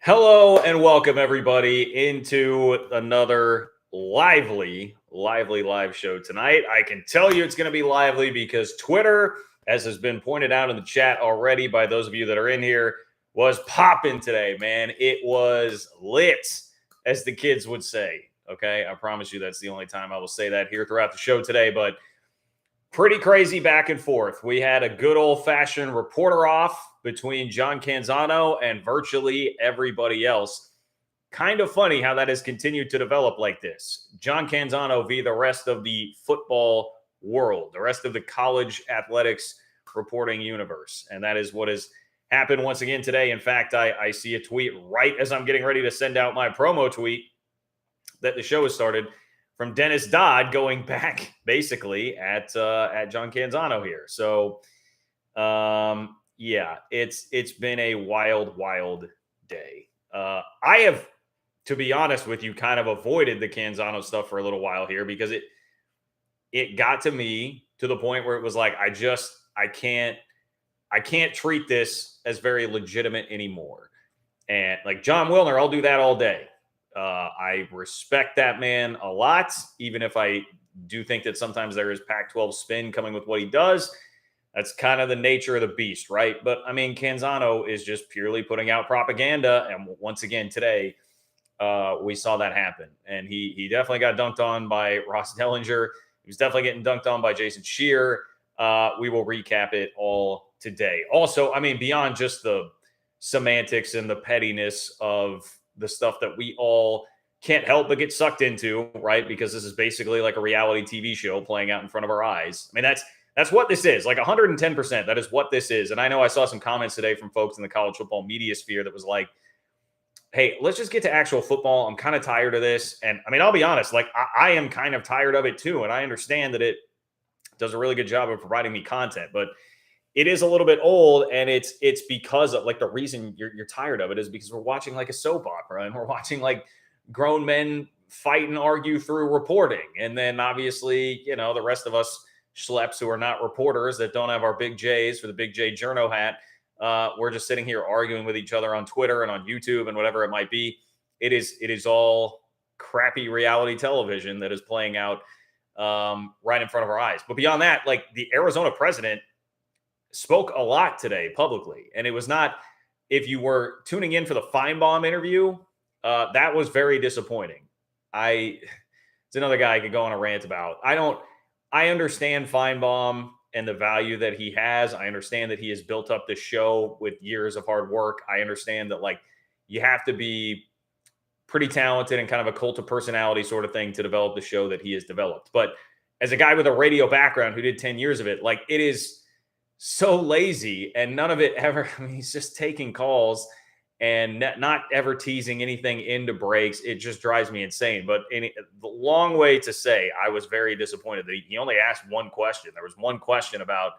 Hello and welcome everybody into another lively live show tonight. I can tell you it's going to be lively because Twitter, as has been pointed out in the chat already by those of you that are in here, was popping today, man. It was lit, as the kids would say. Okay, I promise you that's the only time I will say that here throughout the show today, but pretty crazy back and forth. We had a good old-fashioned reporter off between John Canzano and virtually everybody else. Kind of funny how that has continued to develop like this. John Canzano via the rest of the football world, the rest of the college athletics reporting universe. And that is what has happened once again today. In fact, I see a tweet right as I'm getting ready to send out my promo tweet that the show has started from Dennis Dodd going back basically at John Canzano here. So yeah, it's been a wild day. I have, to be honest with you, kind of avoided the Canzano stuff for a little while here because it got to me to the point where it was like I can't treat this as very legitimate anymore. And like John Wilner, I'll do that all day. I respect that man a lot, even if I do think that sometimes there is Pac-12 spin coming with what he does. That's kind of the nature of the beast, right? But I mean, Canzano is just purely putting out propaganda. And once again, today, we saw that happen. And he definitely got dunked on by Ross Dellinger. He was definitely getting dunked on by Jason Scheer. We will recap it all today. Also, I mean, beyond just the semantics and the pettiness of the stuff that we all can't help but get sucked into, right? Because this is basically like a reality TV show playing out in front of our eyes. I mean, that's what this is, like 110%. That is what this is. And I know I saw some comments today from folks in the college football media sphere that was like, hey, let's just get to actual football. I'm kind of tired of this. And I mean, I'll be honest, like I am kind of tired of it too. And I understand that it does a really good job of providing me content, but it is a little bit old, and it's because of like the reason you're tired of it is because we're watching like a soap opera and we're watching like grown men fight and argue through reporting. And then obviously, you know, the rest of us schleps who are not reporters that don't have our big J's for the big J journo hat. We're just sitting here arguing with each other on Twitter and on YouTube and whatever it might be. It is all crappy reality television that is playing out right in front of our eyes. But beyond that, like the Arizona president spoke a lot today publicly. And it was not, if you were tuning in for the Feinbaum interview, that was very disappointing. It's another guy I could go on a rant about. I understand Feinbaum and the value that he has. I understand that he has built up this show with years of hard work. I understand that like you have to be pretty talented and kind of a cult of personality sort of thing to develop the show that he has developed. But as a guy with a radio background who did 10 years of it, like it is so lazy and none of it ever. I mean, he's just taking calls and not ever teasing anything into breaks. It just drives me insane. But the long way to say I was very disappointed that he only asked one question. There was one question about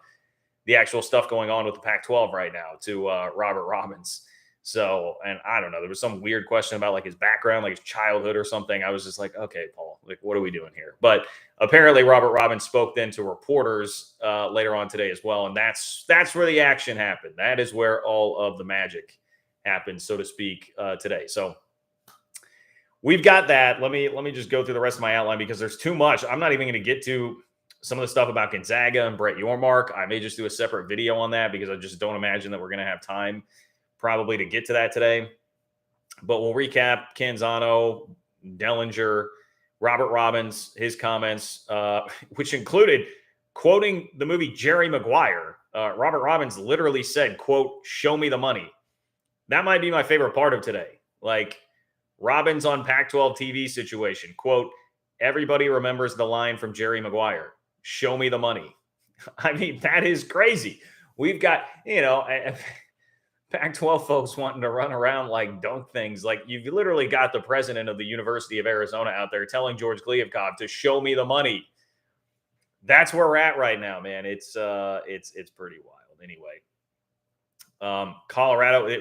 the actual stuff going on with the Pac-12 right now to Robert Robbins. So, and I don't know, there was some weird question about like his background, like his childhood or something. I was just like, okay, Paul, like, what are we doing here? But apparently Robert Robbins spoke then to reporters later on today as well. And that's where the action happened. That is where all of the magic happened, so to speak, today. So we've got that. Let me just go through the rest of my outline because there's too much. I'm not even going to get to some of the stuff about Gonzaga and Brett Yormark. I may just do a separate video on that because I just don't imagine that we're going to have time probably to get to that today. But we'll recap Canzano, Dellinger, Robert Robbins, his comments, which included quoting the movie Jerry Maguire. Robert Robbins literally said, quote, "Show me the money." That might be my favorite part of today. Like Robbins on Pac-12 TV situation, quote, "Everybody remembers the line from Jerry Maguire, show me the money." I mean, that is crazy. We've got, you know, Pac-12 folks wanting to run around like dunk things. Like you've literally got the president of the University of Arizona out there telling George Kliavkoff to show me the money. That's where we're at right now, man. It's pretty wild. Anyway, Colorado,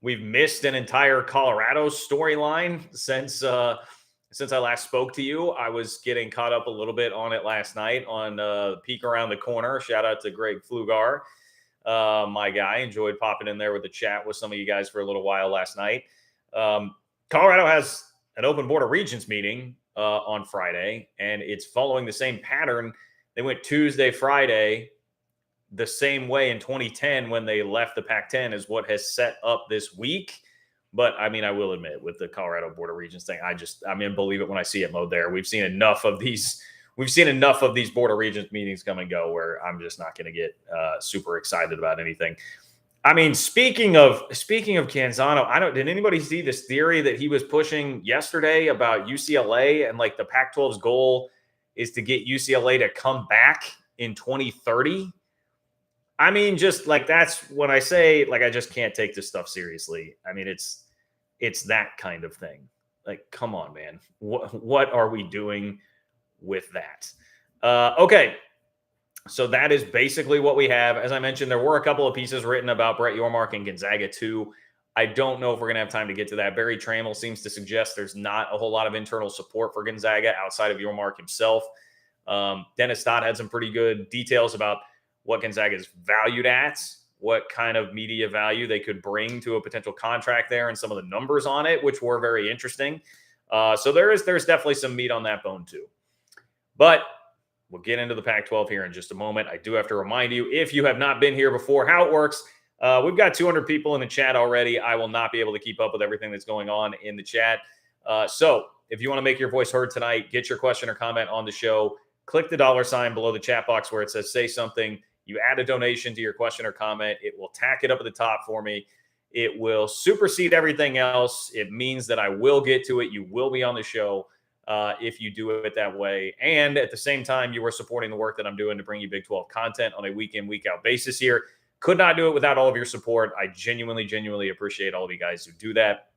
we've missed an entire Colorado storyline since I last spoke to you. I was getting caught up a little bit on it last night on Peek Around the Corner. Shout out to Greg Flugar. My guy, enjoyed popping in there with the chat with some of you guys for a little while last night. Colorado has an open Board of Regents meeting on Friday, and it's following the same pattern. They went Tuesday, Friday, the same way in 2010 when they left the Pac-10 is what has set up this week. But I mean, I will admit with the Colorado Board of Regents thing, I mean, believe it when I see it mode there. We've seen enough of these Board of Regents meetings come and go where I'm just not going to get super excited about anything. I mean, speaking of Canzano, did anybody see this theory that he was pushing yesterday about UCLA and like the Pac-12's goal is to get UCLA to come back in 2030? I mean, just like that's when I say like I just can't take this stuff seriously. I mean, it's that kind of thing. Like, come on, man. What are we doing with that? Okay. So that is basically what we have. As I mentioned, there were a couple of pieces written about Brett Yormark and Gonzaga too. I don't know if we're going to have time to get to that. Barry Trammell seems to suggest there's not a whole lot of internal support for Gonzaga outside of Yormark himself. Dennis Stott had some pretty good details about what Gonzaga is valued at, what kind of media value they could bring to a potential contract there, and some of the numbers on it, which were very interesting. So there's definitely some meat on that bone too. But we'll get into the Pac-12 here in just a moment. I do have to remind you, if you have not been here before, how it works. We've got 200 people in the chat already. I will not be able to keep up with everything that's going on in the chat. So if you want to make your voice heard tonight, get your question or comment on the show. Click the $ below the chat box where it says say something. You add a donation to your question or comment. It will tack it up at the top for me. It will supersede everything else. It means that I will get to it. You will be on the show if you do it that way. And at the same time, you are supporting the work that I'm doing to bring you Big 12 content on a week in, week out basis here. Could not do it without all of your support. I genuinely appreciate all of you guys who do that.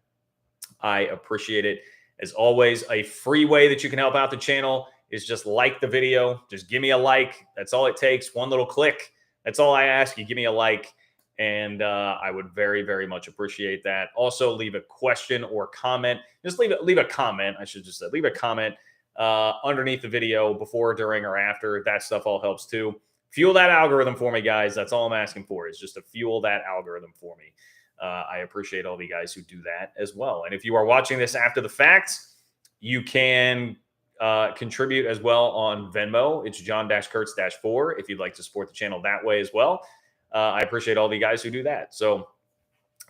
I appreciate it. As always, a free way that you can help out the channel is just like the video. Just give me a like. That's all it takes. One little click. That's all I ask. You give me a like. And I would very much appreciate that. Also, leave a question or comment. Just leave a comment. I should just say, leave a comment underneath the video before, during, or after. That stuff all helps too. Fuel that algorithm for me, guys. That's all I'm asking for is just to fuel that algorithm for me. I appreciate all of you guys who do that as well. And if you are watching this after the fact, you can contribute as well on Venmo. It's John-Kurtz-4 if you'd like to support the channel that way as well. I appreciate all the guys who do that. So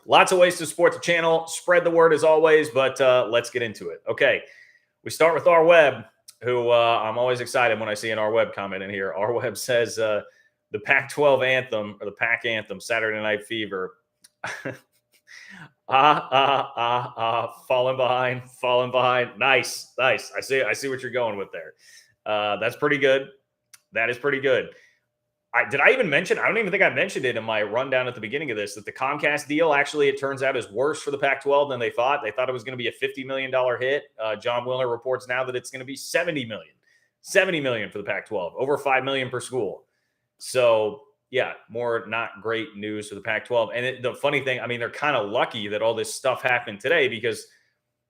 lots of ways to support the channel. Spread the word as always, but let's get into it. Okay, we start with R Web, who I'm always excited when I see an R Web comment in here. R Web says the Pac-12 anthem or the Pac anthem, Saturday Night Fever. Falling behind. Nice. I see what you're going with there. That's pretty good. That is pretty good. Did I even mention? I don't even think I mentioned it in my rundown at the beginning of this, that the Comcast deal actually, it turns out, is worse for the Pac-12 than they thought. They thought it was going to be a $50 million hit. John Wilner reports now that it's going to be $70 million for the Pac-12, over $5 million per school. So yeah, more not great news for the Pac-12. And the funny thing, I mean, they're kind of lucky that all this stuff happened today because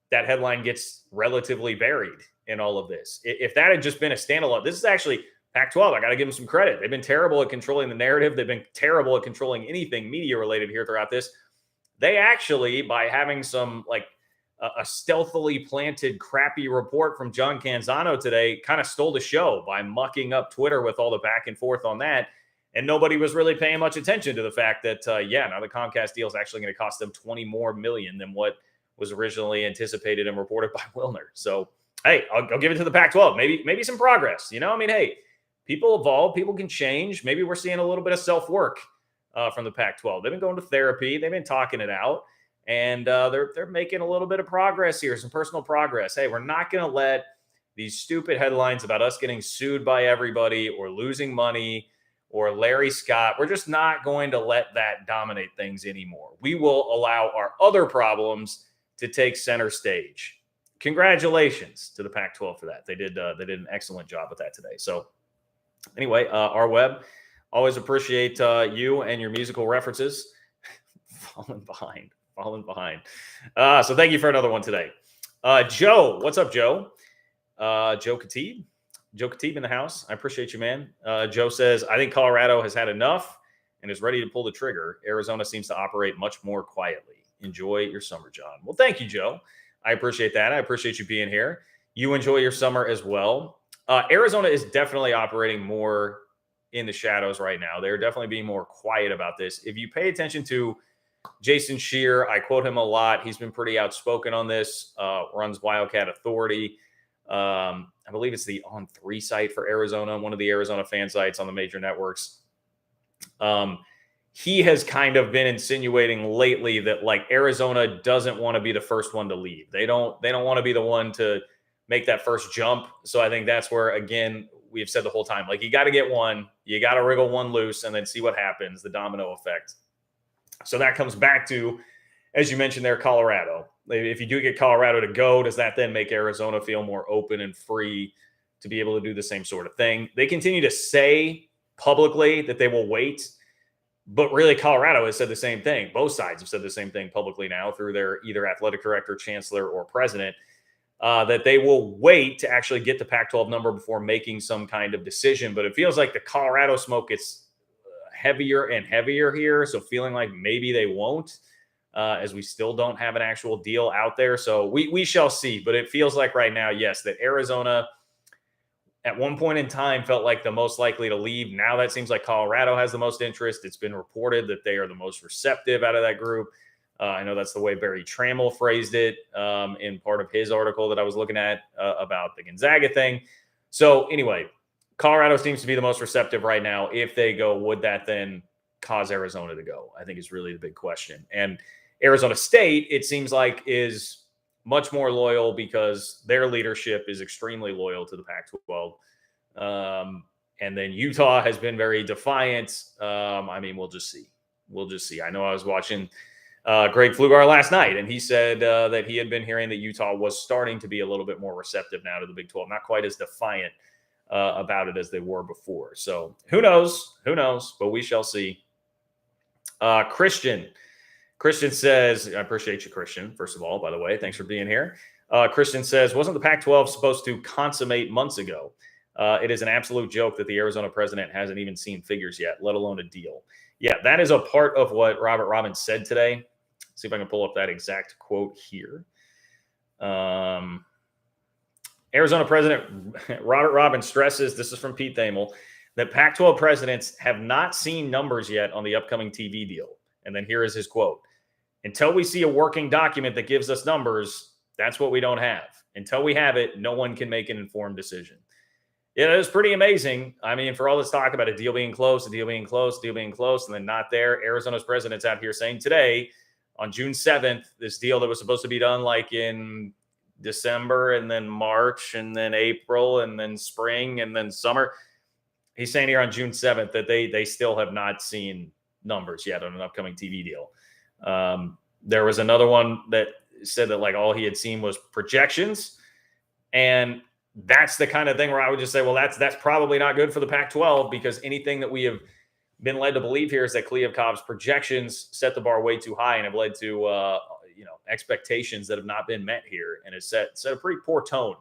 that headline gets relatively buried in all of this. If that had just been a standalone, this is actually Pac-12. I got to give them some credit. They've been terrible at controlling the narrative. They've been terrible at controlling anything media related here throughout this. They actually, by having some like a stealthily planted crappy report from John Canzano today, kind of stole the show by mucking up Twitter with all the back and forth on that. And nobody was really paying much attention to the fact that, now the Comcast deal is actually going to cost them $20 more million than what was originally anticipated and reported by Wilner. So, hey, I'll give it to the Pac-12. Maybe some progress. You know, I mean, hey, people evolve. People can change. Maybe we're seeing a little bit of self-work from the Pac-12. They've been going to therapy. They've been talking it out. And they're making a little bit of progress here, some personal progress. Hey, we're not going to let these stupid headlines about us getting sued by everybody or losing money or Larry Scott. We're just not going to let that dominate things anymore. We will allow our other problems to take center stage. Congratulations to the Pac-12 for that. They did an excellent job with that today. So anyway, R Web, always appreciate you and your musical references. Falling behind. So thank you for another one today. Joe, what's up, Joe? Joe Khatib in the house. I appreciate you, man. Joe says, I think Colorado has had enough and is ready to pull the trigger. Arizona seems to operate much more quietly. Enjoy your summer, John. Well, thank you, Joe. I appreciate that. I appreciate you being here. You enjoy your summer as well. Arizona is definitely operating more in the shadows right now. They're definitely being more quiet about this. If you pay attention to Jason Scheer, I quote him a lot. He's been pretty outspoken on this, runs Wildcat Authority. I believe it's the On3 site for Arizona, one of the Arizona fan sites on the major networks. He has kind of been insinuating lately that like Arizona doesn't want to be the first one to leave. They don't want to be the one to make that first jump. So I think that's where, again, we've said the whole time, like you got to get one, you got to wriggle one loose and then see what happens, the domino effect. So that comes back to, as you mentioned there, Colorado. If you do get Colorado to go, does that then make Arizona feel more open and free to be able to do the same sort of thing? They continue to say publicly that they will wait, but really Colorado has said the same thing. Both sides have said the same thing publicly now through their either athletic director, chancellor, or president, that they will wait to actually get the Pac-12 number before making some kind of decision. But it feels like the Colorado smoke gets heavier and heavier here. So feeling like maybe they won't, as we still don't have an actual deal out there. So we shall see. But it feels like right now, yes, that Arizona at one point in time felt like the most likely to leave. Now that seems like Colorado has the most interest. It's been reported that they are the most receptive out of that group. I know that's the way Barry Trammell phrased it in part of his article that I was looking at about the Gonzaga thing. So anyway, Colorado seems to be the most receptive right now. If they go, would that then cause Arizona to go? I think is really the big question. And Arizona State, it seems like, is much more loyal because their leadership is extremely loyal to the Pac-12. And then Utah has been very defiant. I mean, we'll just see. We'll just see. I know I was watching Greg Flugar last night, and he said that he had been hearing that Utah was starting to be a little bit more receptive now to the Big 12, not quite as defiant about it as they were before. So who knows? Who knows? But we shall see. Christian says, I appreciate you, Christian, first of all, by the way. Thanks for being here. Christian says, wasn't the Pac-12 supposed to consummate months ago? It is an absolute joke that the Arizona president hasn't even seen figures yet, let alone a deal. Yeah, that is a part of what Robert Robbins said today. Let's see if I can pull up that exact quote here. Arizona President Robert Robbins stresses, this is from Pete Thamel, that Pac-12 presidents have not seen numbers yet on the upcoming TV deal. And then here is his quote. Until we see a working document that gives us numbers, that's what we don't have. Until we have it, no one can make an informed decision. Yeah, it was pretty amazing. I mean, for all this talk about a deal being close, and then not there, Arizona's president's out here saying today, on June 7th, this deal that was supposed to be done like in December and then March and then April and then spring and then summer. He's saying here on June 7th that they still have not seen numbers yet on an upcoming TV deal. There was another one that said that like all he had seen was projections. And that's the kind of thing where I would just say, well, that's probably not good for the Pac-12, because anything that we have been led to believe here is that Kliavkov's projections set the bar way too high and have led to expectations that have not been met here, and has set a pretty poor tone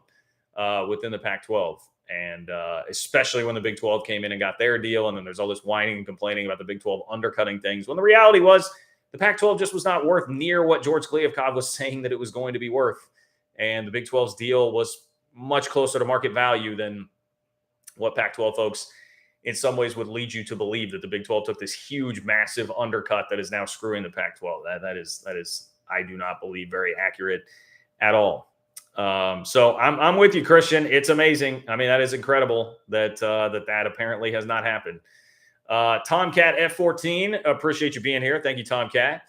within the Pac-12. And especially when the Big 12 came in and got their deal, and then there's all this whining and complaining about the Big 12 undercutting things, when the reality was the Pac-12 just was not worth near what George Kliavkov was saying that it was going to be worth. And the Big 12's deal was much closer to market value than what Pac-12 folks in some ways would lead you to believe, that the Big 12 took this huge, massive undercut that is now screwing the Pac-12. That is, I do not believe, very accurate at all. So I'm with you, Christian. It's amazing. I mean, that is incredible that apparently has not happened. Tomcat F14, appreciate you being here. Thank you, Tomcat.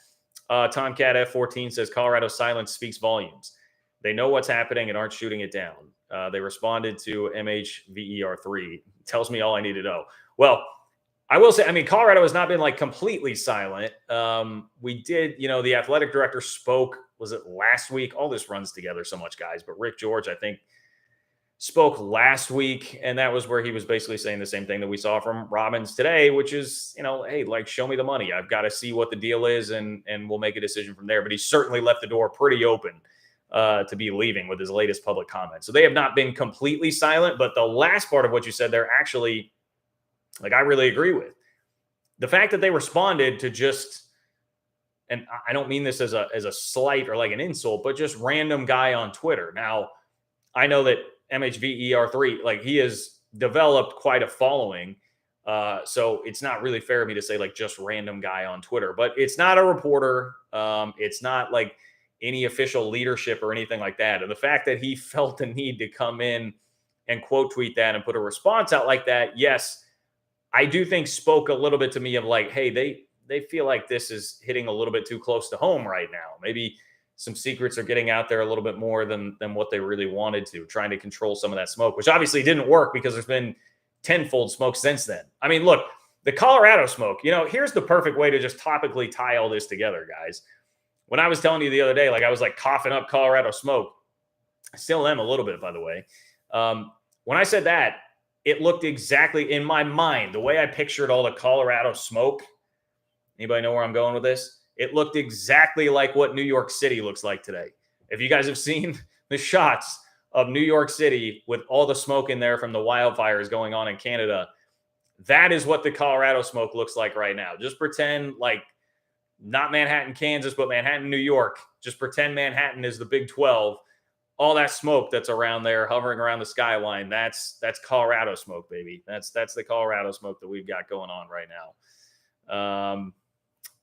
Tomcat F14 says Colorado's silence speaks volumes. They know what's happening and aren't shooting it down. They responded to MHVER3. Tells me all I need to know. Well, I will say, I mean, Colorado has not been like completely silent. We did, the athletic director spoke, was it last week? All this runs together so much, guys. But Rick George, I think, spoke last week, and that was where he was basically saying the same thing that we saw from Robbins today, which is, hey, like, show me the money. I've got to see what the deal is, and we'll make a decision from there. But he certainly left the door pretty open to be leaving with his latest public comment. So they have not been completely silent, but the last part of what you said there actually, like, I really agree with. The fact that they responded to just and I don't mean this as a slight or like an insult, but just random guy on Twitter. Now, I know that MHVER3, like he has developed quite a following. So it's not really fair of me to say like just random guy on Twitter, but it's not a reporter. It's not like any official leadership or anything like that. And the fact that he felt the need to come in and quote tweet that and put a response out like that, yes, I do think spoke a little bit to me of like, hey, they feel like this is hitting a little bit too close to home right now. Maybe some secrets are getting out there a little bit more than what they really wanted to, trying to control some of that smoke, which obviously didn't work because there's been tenfold smoke since then. I mean, look, the Colorado smoke, here's the perfect way to just topically tie all this together, guys. When I was telling you the other day, like I was like coughing up Colorado smoke, I still am a little bit, by the way. When I said that, it looked exactly in my mind, the way I pictured all the Colorado smoke. Anybody know where I'm going with this? It looked exactly like what New York City looks like today. If you guys have seen the shots of New York City with all the smoke in there from the wildfires going on in Canada, that is what the Colorado smoke looks like right now. Just pretend like not Manhattan, Kansas, but Manhattan, New York. Just pretend Manhattan is the Big 12. All that smoke that's around there hovering around the skyline, that's Colorado smoke, baby. That's the Colorado smoke that we've got going on right now.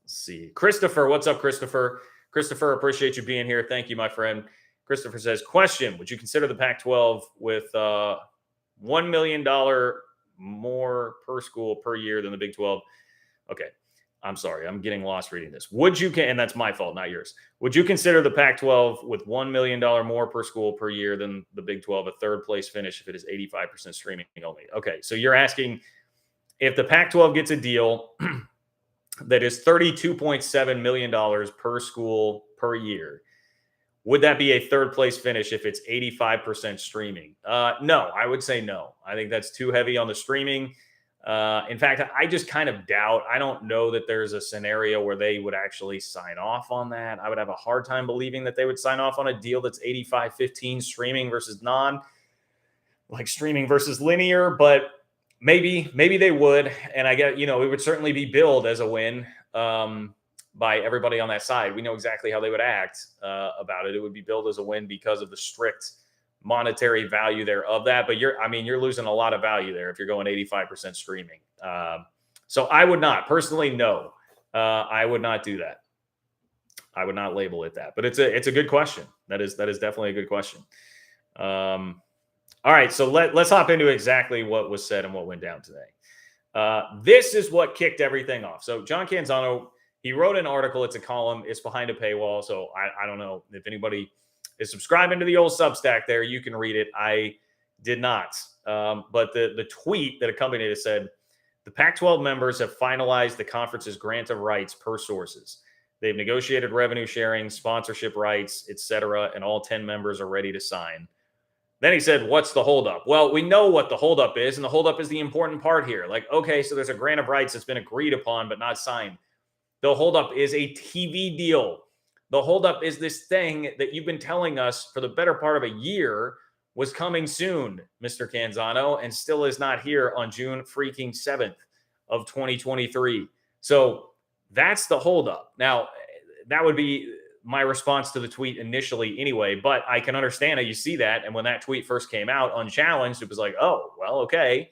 Let's see. Christopher, what's up, Christopher? Christopher, appreciate you being here. Thank you, my friend. Christopher says, question, would you consider the Pac-12 with $1 million more per school per year than the Big 12? Okay. I'm sorry. I'm getting lost reading this. And that's my fault, not yours. Would you consider the Pac-12 with $1 million more per school per year than the Big 12 a third place finish if it is 85% streaming only? Okay. So you're asking if the Pac-12 gets a deal that is $32.7 million per school per year, would that be a third place finish if it's 85% streaming? No, I would say no. I think that's too heavy on the streaming. In fact, I just kind of doubt. I don't know that there's a scenario where they would actually sign off on that. I would have a hard time believing that they would sign off on a deal that's 85-15 streaming versus like streaming versus linear, but maybe they would. And I get, it would certainly be billed as a win by everybody on that side. We know exactly how they would act about it. It would be billed as a win because of the strict monetary value there of that. But you're losing a lot of value there if you're going 85% streaming. So I would not personally, no, I would not do that. I would not label it that, but it's a good question. That is definitely a good question. All right. So let's hop into exactly what was said and what went down today. This is what kicked everything off. So John Canzano, he wrote an article. It's a column. It's behind a paywall. So I don't know if anybody is subscribing to the old Substack there. You can read it. I did not. But the tweet that accompanied it said, the Pac-12 members have finalized the conference's grant of rights per sources. They've negotiated revenue sharing, sponsorship rights, etc., and all 10 members are ready to sign. Then he said, what's the holdup? Well, we know what the holdup is, and the holdup is the important part here. Like, okay, so there's a grant of rights that's been agreed upon but not signed. The holdup is a TV deal. The holdup is this thing that you've been telling us for the better part of a year was coming soon, Mr. Canzano, and still is not here on June freaking 7th of 2023. So that's the holdup. Now, that would be my response to the tweet initially anyway, but I can understand how you see that. And when that tweet first came out unchallenged, it was like, oh, well, okay,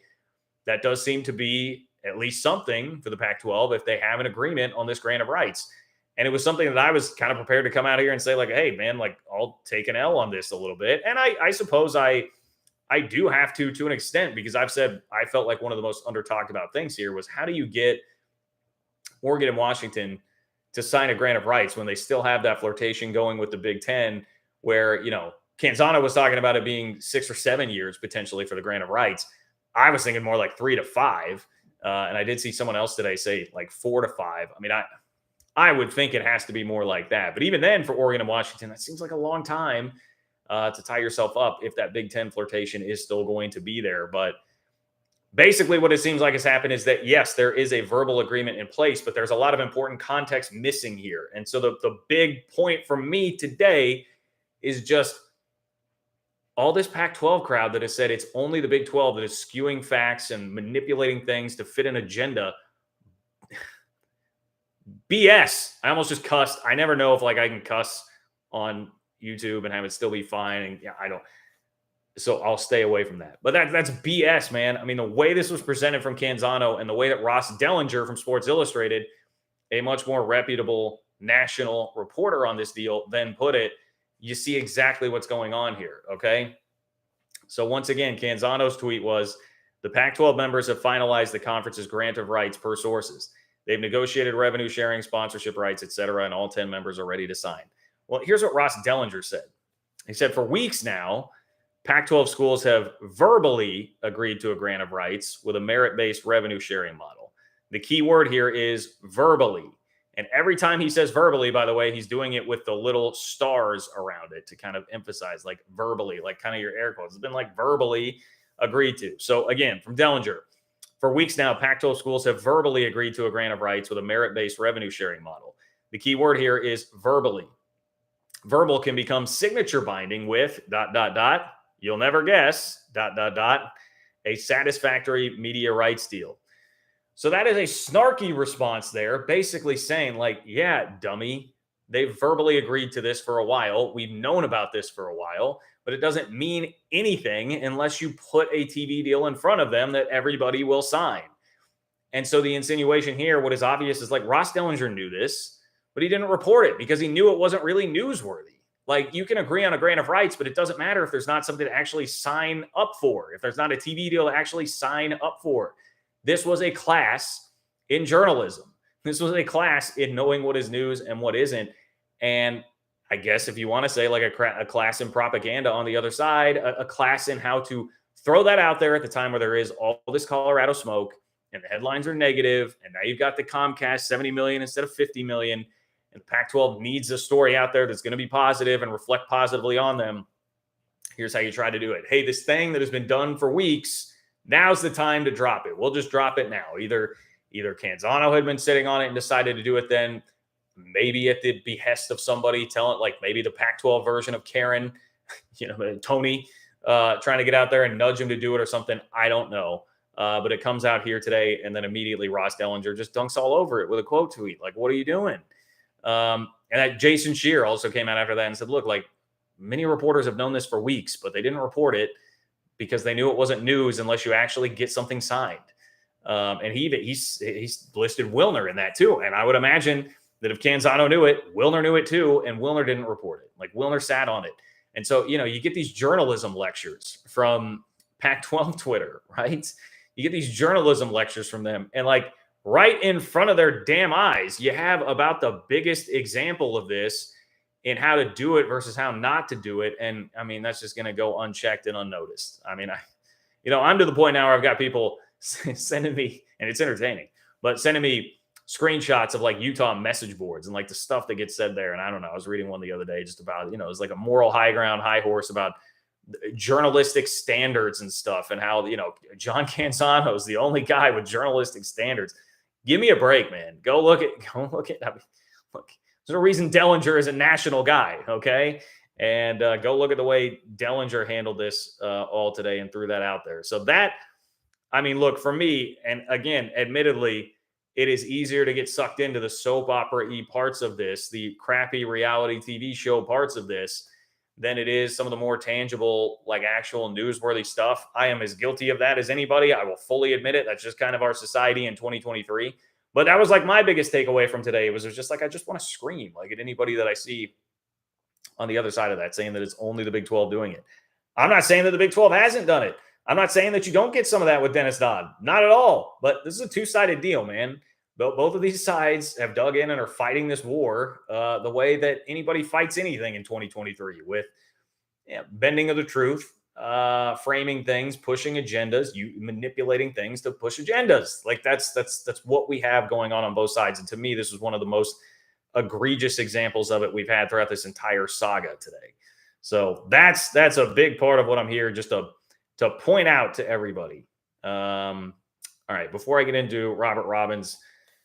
that does seem to be at least something for the Pac-12 if they have an agreement on this grant of rights. And it was something that I was kind of prepared to come out here and say, like, hey, man, like, I'll take an L on this a little bit. And I suppose I do have to an extent, because I've said I felt like one of the most under talked about things here was, how do you get Oregon and Washington to sign a grant of rights when they still have that flirtation going with the Big Ten, where, Canzano was talking about it being 6 or 7 years potentially for the grant of rights. I was thinking more like 3 to 5. And I did see someone else today say like 4 to 5. I mean, I would think it has to be more like that. But even then, for Oregon and Washington, that seems like a long time to tie yourself up if that Big Ten flirtation is still going to be there. But basically what it seems like has happened is that, yes, there is a verbal agreement in place, but there's a lot of important context missing here. And so the big point for me today is just all this Pac-12 crowd that has said it's only the Big 12 that is skewing facts and manipulating things to fit an agenda. BS. I almost just cussed. I never know if like I can cuss on YouTube and have it still be fine. And yeah, I don't. So I'll stay away from that. But that's BS, man. I mean, the way this was presented from Canzano and the way that Ross Dellinger from Sports Illustrated, a much more reputable national reporter on this deal, then put it, you see exactly what's going on here. Okay. So once again, Canzano's tweet was, the Pac-12 members have finalized the conference's grant of rights per sources. They've negotiated revenue sharing, sponsorship rights, et cetera, and all 10 members are ready to sign. Well, here's what Ross Dellinger said. He said, for weeks now, Pac-12 schools have verbally agreed to a grant of rights with a merit-based revenue sharing model. The key word here is verbally. And every time he says verbally, by the way, he's doing it with the little stars around it to kind of emphasize, like verbally, like kind of your air quotes. It's been like verbally agreed to. So again, from Dellinger, for weeks now, Pac-12 schools have verbally agreed to a grant of rights with a merit-based revenue sharing model. The key word here is verbally. Verbal can become signature binding with ... You'll never guess ... A satisfactory media rights deal. So that is a snarky response there, basically saying like, yeah, dummy, they've verbally agreed to this for a while. We've known about this for a while, but it doesn't mean anything unless you put a TV deal in front of them that everybody will sign. And so the insinuation here, what is obvious is like Ross Dellinger knew this, but he didn't report it because he knew it wasn't really newsworthy. Like you can agree on a grant of rights, but it doesn't matter if there's not something to actually sign up for, if there's not a TV deal to actually sign up for. This was a class in journalism. This was a class in knowing what is news and what isn't. And I guess if you want to say like a class in propaganda on the other side, a class in how to throw that out there at the time where there is all this Colorado smoke and the headlines are negative, and now you've got the Comcast 70 million instead of 50 million, and the Pac-12 needs a story out there that's going to be positive and reflect positively on them. Here's how you try to do it. Hey, this thing that has been done for weeks, now's the time to drop it. We'll just drop it now. Either Canzano had been sitting on it and decided to do it then, maybe at the behest of somebody telling, like maybe the Pac-12 version of Karen, Tony, trying to get out there and nudge him to do it or something. I don't know. But it comes out here today, and then immediately Ross Dellinger just dunks all over it with a quote tweet. Like, what are you doing? And that Jason Scheer also came out after that and said, look, like many reporters have known this for weeks, but they didn't report it because they knew it wasn't news unless you actually get something signed. And he's listed Wilner in that too. And I would imagine that if Canzano knew it, Wilner knew it too, and Wilner didn't report it. Like Wilner sat on it. And so, you get these journalism lectures from Pac-12 Twitter, right? You get these journalism lectures from them, and like right in front of their damn eyes, you have about the biggest example of this in how to do it versus how not to do it. And I mean, that's just going to go unchecked and unnoticed. I mean, I'm to the point now where I've got people sending me, and it's entertaining, but sending me screenshots of like Utah message boards and like the stuff that gets said there. And I don't know, I was reading one the other day just about, it was like a moral high ground, high horse about journalistic standards and stuff, and how John Canzano is the only guy with journalistic standards. Give me a break, man. Go look at. Look, there's a reason Dellinger is a national guy, okay? And go look at the way Dellinger handled this all today and threw that out there. So that, I mean, look, for me, and again, admittedly, it is easier to get sucked into the soap opera-y parts of this, the crappy reality TV show parts of this, than it is some of the more tangible, like actual newsworthy stuff. I am as guilty of that as anybody. I will fully admit it. That's just kind of our society in 2023. But that was like my biggest takeaway from today. It was just like, I just want to scream like at anybody that I see on the other side of that, saying that it's only the Big 12 doing it. I'm not saying that the Big 12 hasn't done it. I'm not saying that you don't get some of that with Dennis Dodd. Not at all. But this is a two-sided deal, man. Both of these sides have dug in and are fighting this war the way that anybody fights anything in 2023, with bending of the truth, framing things, pushing agendas, manipulating things to push agendas. Like that's what we have going on both sides. And to me, this is one of the most egregious examples of it we've had throughout this entire saga today. So that's a big part of what I'm here just to point out to everybody. All right, before I get into Robert Robbins'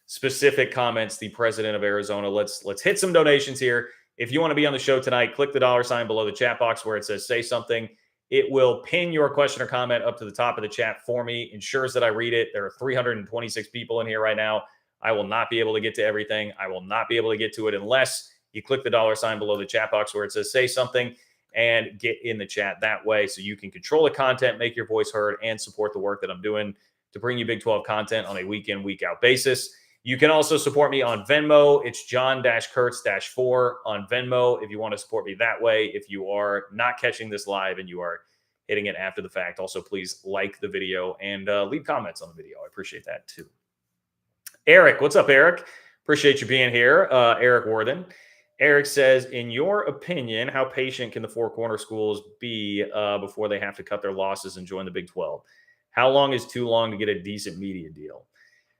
specific comments, the president of Arizona, let's hit some donations here. If you want to be on the show tonight, click the $ below the chat box where it says say something. It will pin your question or comment up to the top of the chat for me, ensures that I read it. There are 326 people in here right now. I will not be able to get to everything. I will not be able to get to it unless you click the $ below the chat box where it says say something and get in the chat that way so you can control the content, make your voice heard, and support the work that I'm doing to bring you Big 12 content on a week in, week out basis. You can also support me on Venmo. It's John-Kurtz-4 on Venmo if you want to support me that way. If you are not catching this live and you are hitting it after the fact, also please like the video and leave comments on the video. I appreciate that too. Eric, what's up, Eric? Appreciate you being here. Eric Warden. Eric says, in your opinion, how patient can the four corner schools be before they have to cut their losses and join the Big 12? How long is too long to get a decent media deal?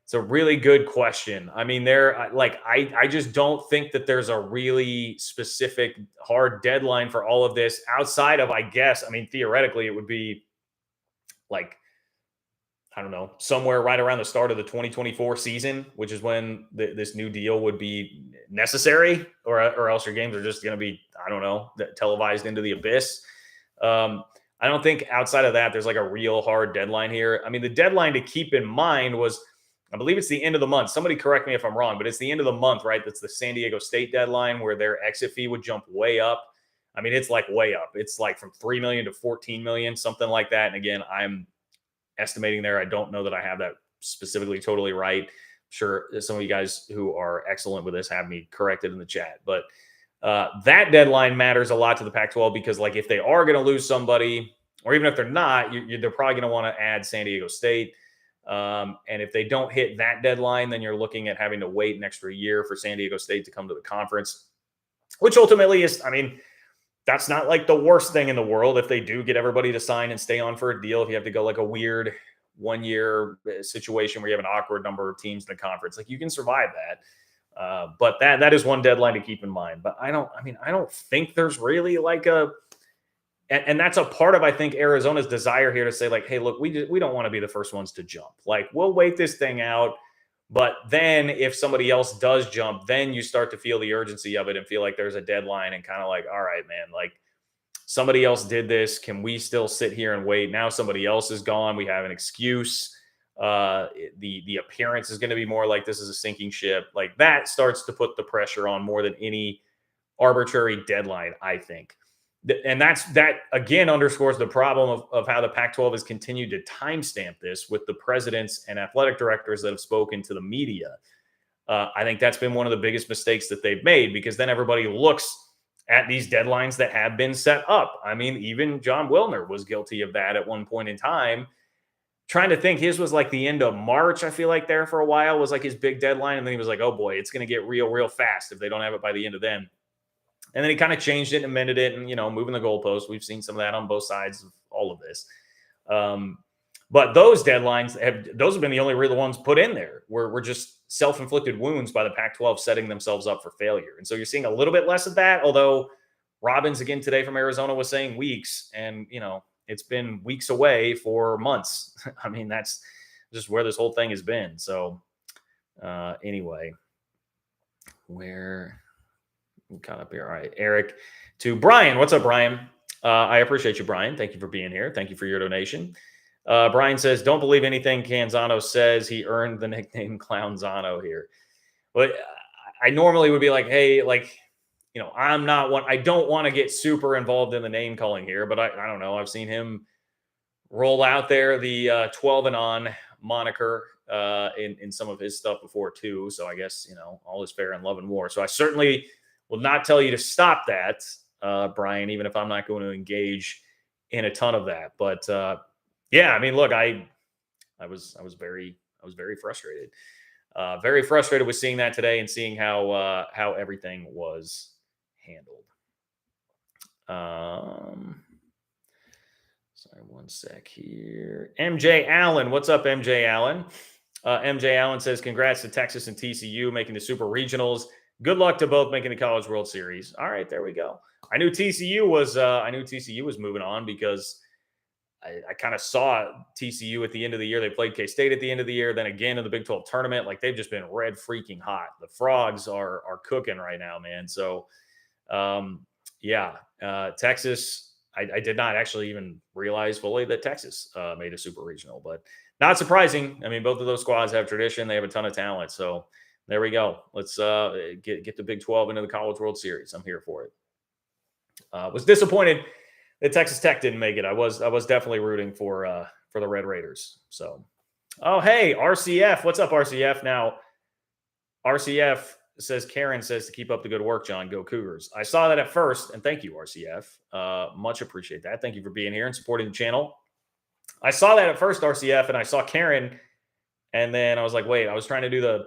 It's a really good question. I mean, I just don't think that there's a really specific hard deadline for all of this outside of, theoretically, it would be like, I don't know, somewhere right around the start of the 2024 season, which is when this new deal would be necessary, or else your games are just going to be, I don't know, televised into the abyss. I don't think outside of that, there's like a real hard deadline here. I mean, the deadline to keep in mind was, I believe it's the end of the month. Somebody correct me if I'm wrong, but it's the end of the month, right? That's the San Diego State deadline where their exit fee would jump way up. I mean, it's like way up. It's like from $3 million to $14 million, something like that. And again, I'm estimating there. I don't know that I have that specifically totally right. I'm sure some of you guys who are excellent with this have me corrected in the chat. But that deadline matters a lot to the Pac-12 because, like, if they are going to lose somebody, or even if they're not, they're probably going to want to add San Diego State. And if they don't hit that deadline, then you're looking at having to wait an extra year for San Diego State to come to the conference, which ultimately is, I mean, that's not like the worst thing in the world if they do get everybody to sign and stay on for a deal. If you have to go like a weird 1 year situation where you have an awkward number of teams in the conference, like you can survive that. But that is one deadline to keep in mind. But I don't think there's really like and that's a part of, I think, Arizona's desire here to say like, hey, look, we don't want to be the first ones to jump. Like, we'll wait this thing out. But then if somebody else does jump, then you start to feel the urgency of it and feel like there's a deadline and kind of like, all right, man, like somebody else did this. Can we still sit here and wait? Now somebody else is gone. We have an excuse. The appearance is going to be more like this is a sinking ship. Like that starts to put the pressure on more than any arbitrary deadline, I think. And that again underscores the problem of how the Pac-12 has continued to timestamp this with the presidents and athletic directors that have spoken to the media. I think that's been one of the biggest mistakes that they've made because then everybody looks at these deadlines that have been set up. I mean, even John Wilner was guilty of that at one point in time. Trying to think, his was like the end of March, I feel like there for a while was like his big deadline. And then he was like, oh boy, it's going to get real fast if they don't have it by the end of then. And then he kind of changed it and amended it and, moving the goalposts. We've seen some of that on both sides of all of this. But those deadlines, those have been the only real ones put in there. We're just self-inflicted wounds by the Pac-12 setting themselves up for failure. And so you're seeing a little bit less of that, although Robbins, again, today from Arizona was saying weeks. And, it's been weeks away for months. I mean, that's just where this whole thing has been. So anyway, where... caught up here. All right, Eric to Brian. What's up, Brian? I appreciate you, Brian. Thank you for being here. Thank you for your donation. Brian says, don't believe anything Canzano says. He earned the nickname Clownzano here. But I normally would be like, hey, like, I'm not one. I don't want to get super involved in the name calling here, but I don't know. I've seen him roll out there the 12 and on moniker in some of his stuff before too. So I guess, all is fair in love and war. So I certainly will not tell you to stop that, Brian, even if I'm not going to engage in a ton of that. But yeah, I mean, look, I was very frustrated. Very frustrated with seeing that today and seeing how everything was handled. Sorry, one sec here. MJ Allen, what's up, MJ Allen? MJ Allen says, congrats to Texas and TCU making the Super Regionals. Good luck to both making the College World Series. All right, there we go. I knew TCU was moving on because I kind of saw TCU at the end of the year. They played K-State at the end of the year, then again in the Big 12 tournament. Like they've just been red freaking hot. The frogs are cooking right now, man. So Texas. I did not actually even realize fully that Texas made a super regional, but not surprising. I mean, both of those squads have tradition. They have a ton of talent. So there we go. Let's get the Big 12 into the College World Series. I'm here for it. Was disappointed that Texas Tech didn't make it. I was definitely rooting for the Red Raiders. So, oh hey, RCF, what's up, RCF? Now, RCF says Karen says to keep up the good work, John. Go Cougars. I saw that at first, and thank you, RCF. Much appreciate that. Thank you for being here and supporting the channel. I saw that at first, RCF, and I saw Karen, and then I was like, wait, I was trying to do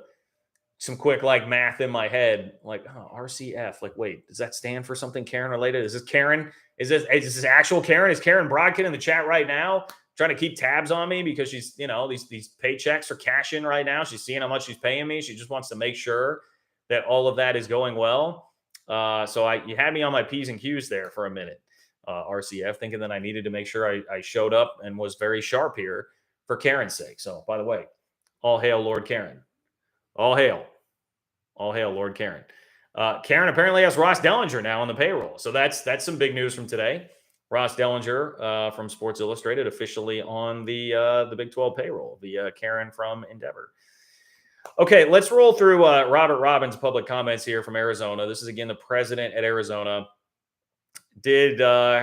some quick like math in my head, like, oh, RCF. Like, wait, does that stand for something Karen related? Is this Karen? Is this actual Karen? Is Karen Brodkin in the chat right now trying to keep tabs on me because she's, these paychecks are cashing right now. She's seeing how much she's paying me. She just wants to make sure that all of that is going well. So you had me on my P's and Q's there for a minute, RCF, thinking that I needed to make sure I showed up and was very sharp here for Karen's sake. So, by the way, all hail Lord Karen. All hail. All hail Lord Karen. Karen apparently has Ross Dellinger now on the payroll. So that's some big news from today. Ross Dellinger from Sports Illustrated officially on the Big 12 payroll via Karen from Endeavor. Okay, let's roll through Robert Robbins' public comments here from Arizona. This is, again, the president at Arizona. Did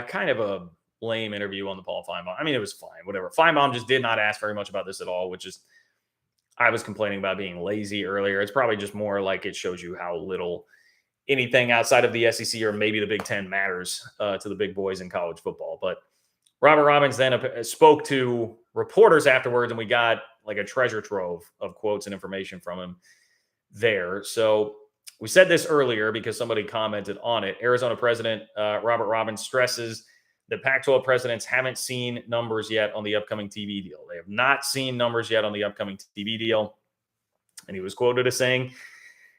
kind of a lame interview on the Paul Feinbaum. I mean, it was fine, whatever. Feinbaum just did not ask very much about this at all, which is, I was complaining about being lazy earlier. It's probably just more like it shows you how little anything outside of the SEC or maybe the Big Ten matters to the big boys in college football. But Robert Robbins then spoke to reporters afterwards, and we got like a treasure trove of quotes and information from him there. So we said this earlier because somebody commented on it. Arizona President Robert Robbins stresses that Pac-12 presidents haven't seen numbers yet on the upcoming TV deal. They have not seen numbers yet on the upcoming TV deal. And he was quoted as saying,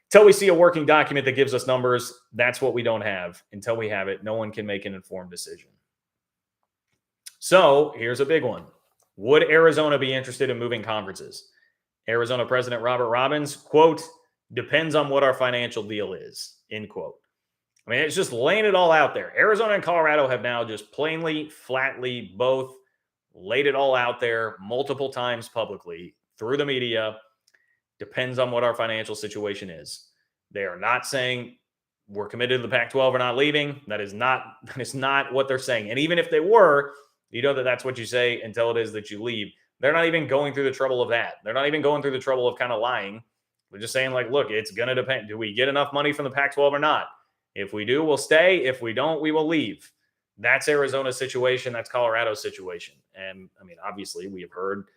"Until we see a working document that gives us numbers, that's what we don't have. Until we have it, no one can make an informed decision." So here's a big one. Would Arizona be interested in moving conferences? Arizona President Robert Robbins, quote, "depends on what our financial deal is," end quote. I mean, it's just laying it all out there. Arizona and Colorado have now just plainly, flatly both laid it all out there multiple times publicly through the media. Depends on what our financial situation is. They are not saying we're committed to the Pac-12 or not leaving. That is not what they're saying. And even if they were, you know that's what you say until it is that you leave. They're not even going through the trouble of that. They're not even going through the trouble of kind of lying. They're just saying, like, look, it's going to depend. Do we get enough money from the Pac-12 or not? If we do, we'll stay. If we don't, we will leave. That's Arizona's situation. That's Colorado's situation. And, I mean, obviously, we have heard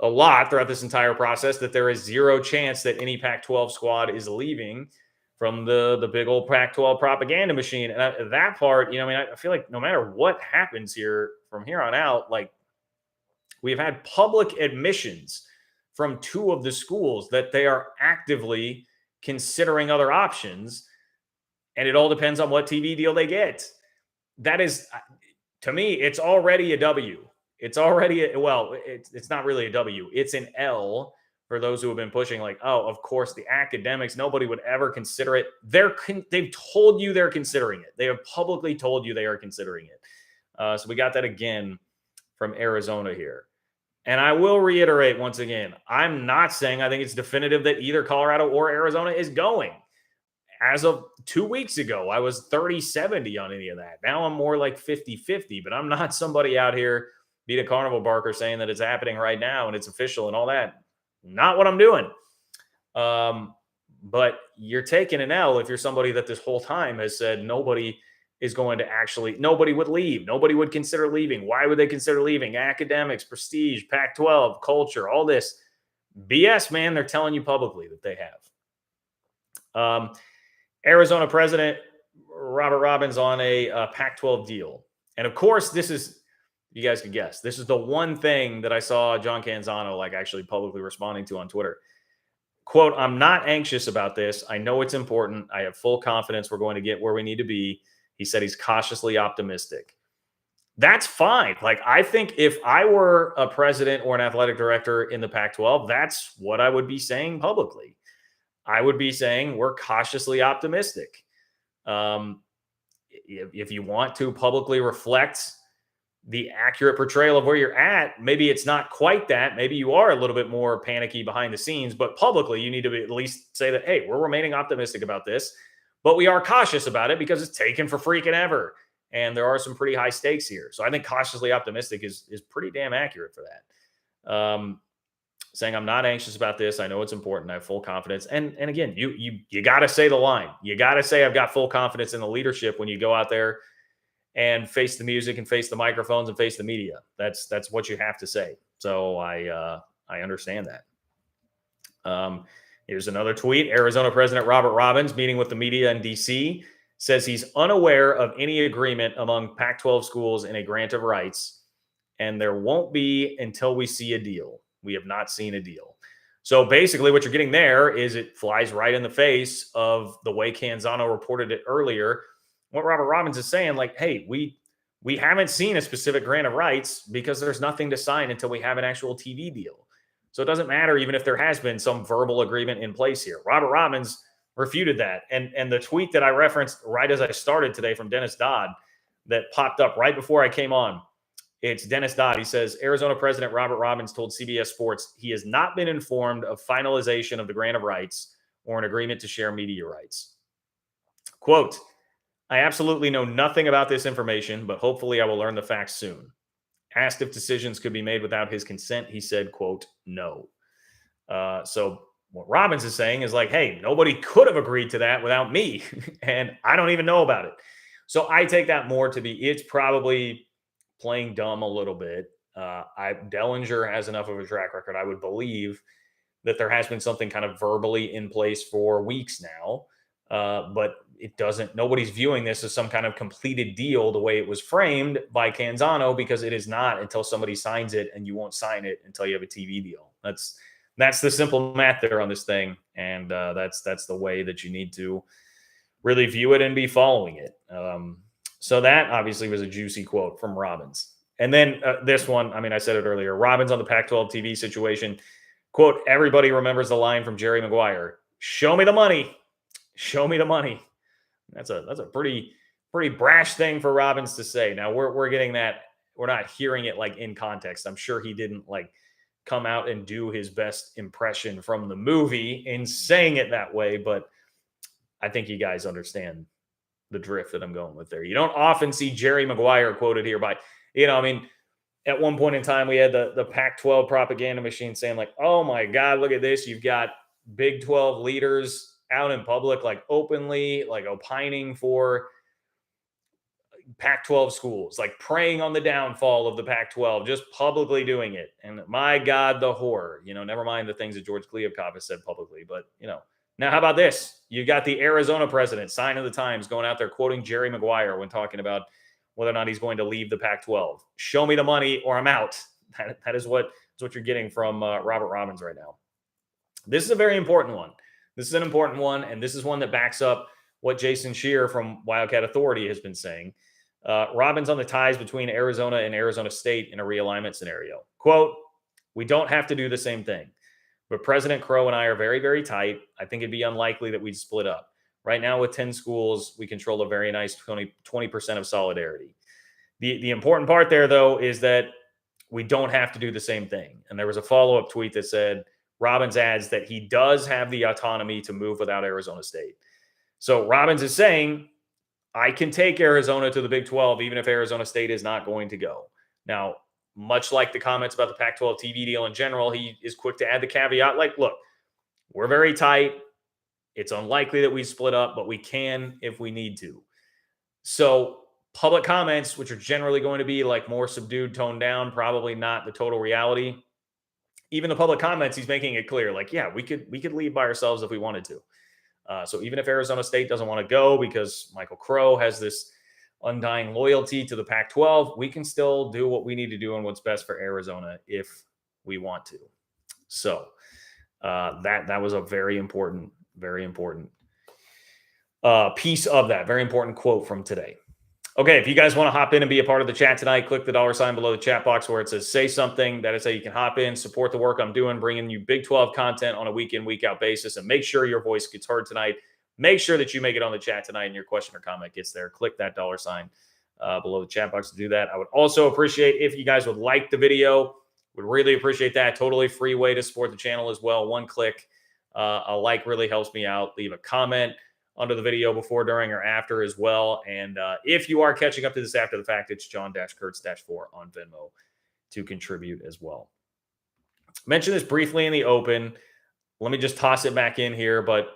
a lot throughout this entire process that there is zero chance that any Pac-12 squad is leaving from the big old Pac-12 propaganda machine. And that part, I feel like no matter what happens here from here on out, like, we've had public admissions from two of the schools that they are actively considering other options. And it all depends on what TV deal they get. That is, to me, it's already a W. It's already, it's not really a W. It's an L for those who have been pushing like, oh, of course, the academics, nobody would ever consider it. They've told you they're considering it. They have publicly told you they are considering it. So we got that again from Arizona here. And I will reiterate once again, I'm not saying I think it's definitive that either Colorado or Arizona is going. As of 2 weeks ago, I was 30-70 on any of that. Now I'm more like 50-50, but I'm not somebody out here beat a carnival barker saying that it's happening right now and it's official and all that. Not what I'm doing. But you're taking an L if you're somebody that this whole time has said nobody is going to nobody would leave. Nobody would consider leaving. Why would they consider leaving? Academics, prestige, Pac-12, culture, all this BS, man. They're telling you publicly that they have. Arizona President Robert Robbins on a Pac-12 deal. And of course, this is, you guys can guess, this is the one thing that I saw John Canzano like actually publicly responding to on Twitter. Quote, "I'm not anxious about this. I know it's important. I have full confidence we're going to get where we need to be." He said he's cautiously optimistic. That's fine. Like, I think if I were a president or an athletic director in the Pac-12, that's what I would be saying publicly. I would be saying we're cautiously optimistic. If you want to publicly reflect the accurate portrayal of where you're at. Maybe it's not quite that. Maybe you are a little bit more panicky behind the scenes, but publicly you need to at least say that, hey, we're remaining optimistic about this, but we are cautious about it because it's taken for freaking ever. And there are some pretty high stakes here. So I think cautiously optimistic is pretty damn accurate for that. Saying I'm not anxious about this. I know it's important. I have full confidence. And again, you got to say the line. You got to say I've got full confidence in the leadership when you go out there and face the music and face the microphones and face the media. That's what you have to say. So I understand that. Here's another tweet. Arizona President Robert Robbins, meeting with the media in D.C., says he's unaware of any agreement among Pac-12 schools in a grant of rights, and there won't be until we see a deal. We have not seen a deal. So basically what you're getting there is it flies right in the face of the way Canzano reported it earlier. What Robert Robbins is saying, like, hey, we haven't seen a specific grant of rights because there's nothing to sign until we have an actual TV deal. So it doesn't matter even if there has been some verbal agreement in place here. Robert Robbins refuted that. And the tweet that I referenced right as I started today from Dennis Dodd that popped up right before I came on, it's Dennis Dodd. He says, Arizona President Robert Robbins told CBS Sports he has not been informed of finalization of the grant of rights or an agreement to share media rights. Quote, I absolutely know nothing about this information, but hopefully I will learn the facts soon. Asked if decisions could be made without his consent, he said, quote, no. So what Robbins is saying is like, hey, nobody could have agreed to that without me, and I don't even know about it. So I take that more to be it's probably playing dumb a little bit. Dellinger has enough of a track record. I would believe that there has been something kind of verbally in place for weeks now, but it doesn't. Nobody's viewing this as some kind of completed deal the way it was framed by Canzano, because it is not until somebody signs it, and you won't sign it until you have a TV deal. That's the simple math there on this thing, and that's the way that you need to really view it and be following it. So that obviously was a juicy quote from Robbins. And then this one, I mean, I said it earlier, Robbins on the Pac-12 TV situation, quote, everybody remembers the line from Jerry Maguire, show me the money, show me the money. That's a pretty brash thing for Robbins to say. Now we're getting that. We're not hearing it like in context. I'm sure he didn't like come out and do his best impression from the movie in saying it that way, but I think you guys understand the drift that I'm going with there. You don't often see Jerry Maguire quoted here by, I mean, at one point in time, we had the Pac-12 propaganda machine saying like, oh my God, look at this. You've got Big 12 leaders out in public, like openly, like opining for Pac-12 schools, like preying on the downfall of the Pac-12, just publicly doing it. And my God, the horror, never mind the things that George Kliavkoff has said publicly, but now how about this? You got the Arizona president, sign of the times, going out there quoting Jerry Maguire when talking about whether or not he's going to leave the Pac-12. Show me the money or I'm out. That is what you're getting from Robert Robbins right now. This is a very important one. This is an important one, and this is one that backs up what Jason Scheer from Wildcat Authority has been saying. Robbins on the ties between Arizona and Arizona State in a realignment scenario. Quote, we don't have to do the same thing, but President Crow and I are very, very tight. I think it'd be unlikely that we'd split up. Right now with 10 schools, we control a very nice 20% of solidarity. The important part there, though, is that we don't have to do the same thing. And there was a follow-up tweet that said, Robbins adds that he does have the autonomy to move without Arizona State. So Robbins is saying, I can take Arizona to the Big 12, even if Arizona State is not going to go. Now, much like the comments about the Pac-12 TV deal in general, he is quick to add the caveat, like, look, we're very tight. It's unlikely that we split up, but we can if we need to. So public comments, which are generally going to be like more subdued, toned down, probably not the total reality. Even the public comments, he's making it clear, like, yeah, we could leave by ourselves if we wanted to. So even if Arizona State doesn't want to go because Michael Crow has this undying loyalty to the Pac-12, we can still do what we need to do and what's best for Arizona if we want to. So that was a very important piece of that. Very important quote from today. Okay, if you guys want to hop in and be a part of the chat tonight, click the $ below the chat box where it says say something. That is how you can hop in, support the work I'm doing, bringing you Big 12 content on a week in, week out basis, and make sure your voice gets heard tonight. Make sure that you make it on the chat tonight and your question or comment gets there. Click that $. below the chat box to do that. I would also appreciate if you guys would like the video. Would really appreciate that. Totally free way to support the channel as well. One click. A like really helps me out. Leave a comment under the video before, during, or after as well. And if you are catching up to this after the fact, it's John-Kurtz-4 on Venmo to contribute as well. Mentioned this briefly in the open. Let me just toss it back in here. But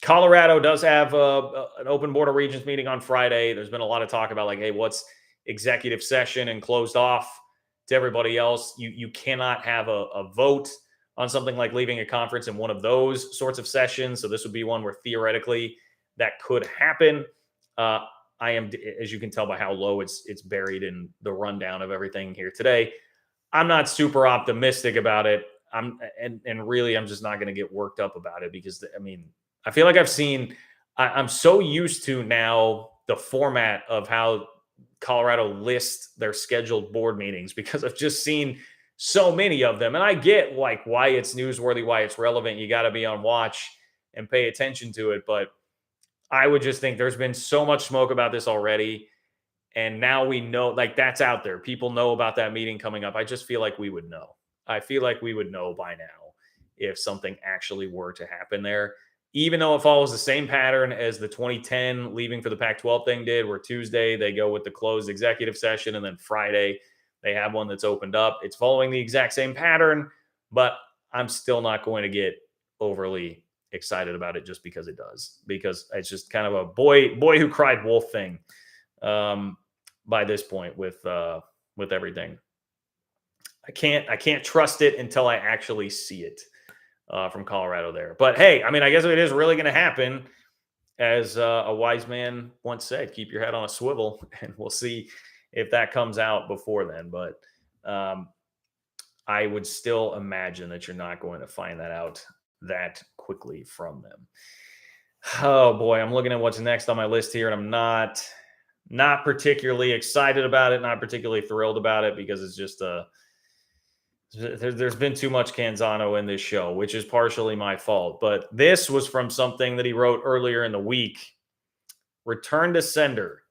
Colorado does have an open Board of Regents meeting on Friday. There's been a lot of talk about like, hey, what's executive session and closed off to everybody else. You cannot have a vote on something like leaving a conference in one of those sorts of sessions. So this would be one where theoretically that could happen. I am, as you can tell by how low it's buried in the rundown of everything here today, I'm not super optimistic about it. And really, I'm just not going to get worked up about it because, I mean, I feel like I'm so used to now the format of how Colorado lists their scheduled board meetings because I've just seen so many of them. And I get like why it's newsworthy, why it's relevant. You got to be on watch and pay attention to it. But I would just think there's been so much smoke about this already. And now we know, like, that's out there. People know about that meeting coming up. I just feel like we would know. I feel like we would know by now if something actually were to happen there, even though it follows the same pattern as the 2010 leaving for the Pac-12 thing did, where Tuesday they go with the closed executive session and then Friday they have one that's opened up. It's following the exact same pattern, but I'm still not going to get overly excited about it just because it does, because it's just kind of a boy who cried wolf thing by this point with everything. I can't trust it until I actually see it from Colorado there. But hey, I mean, I guess if it is really going to happen, as a wise man once said, keep your head on a swivel, and we'll see if that comes out before then. But I would still imagine that you're not going to find that out that quickly from them. Oh boy, I'm looking at what's next on my list here, and I'm not particularly excited about it, not particularly thrilled about it, because it's just there's been too much Canzano in this show, which is partially my fault. But this was from something that he wrote earlier in the week. Return to sender.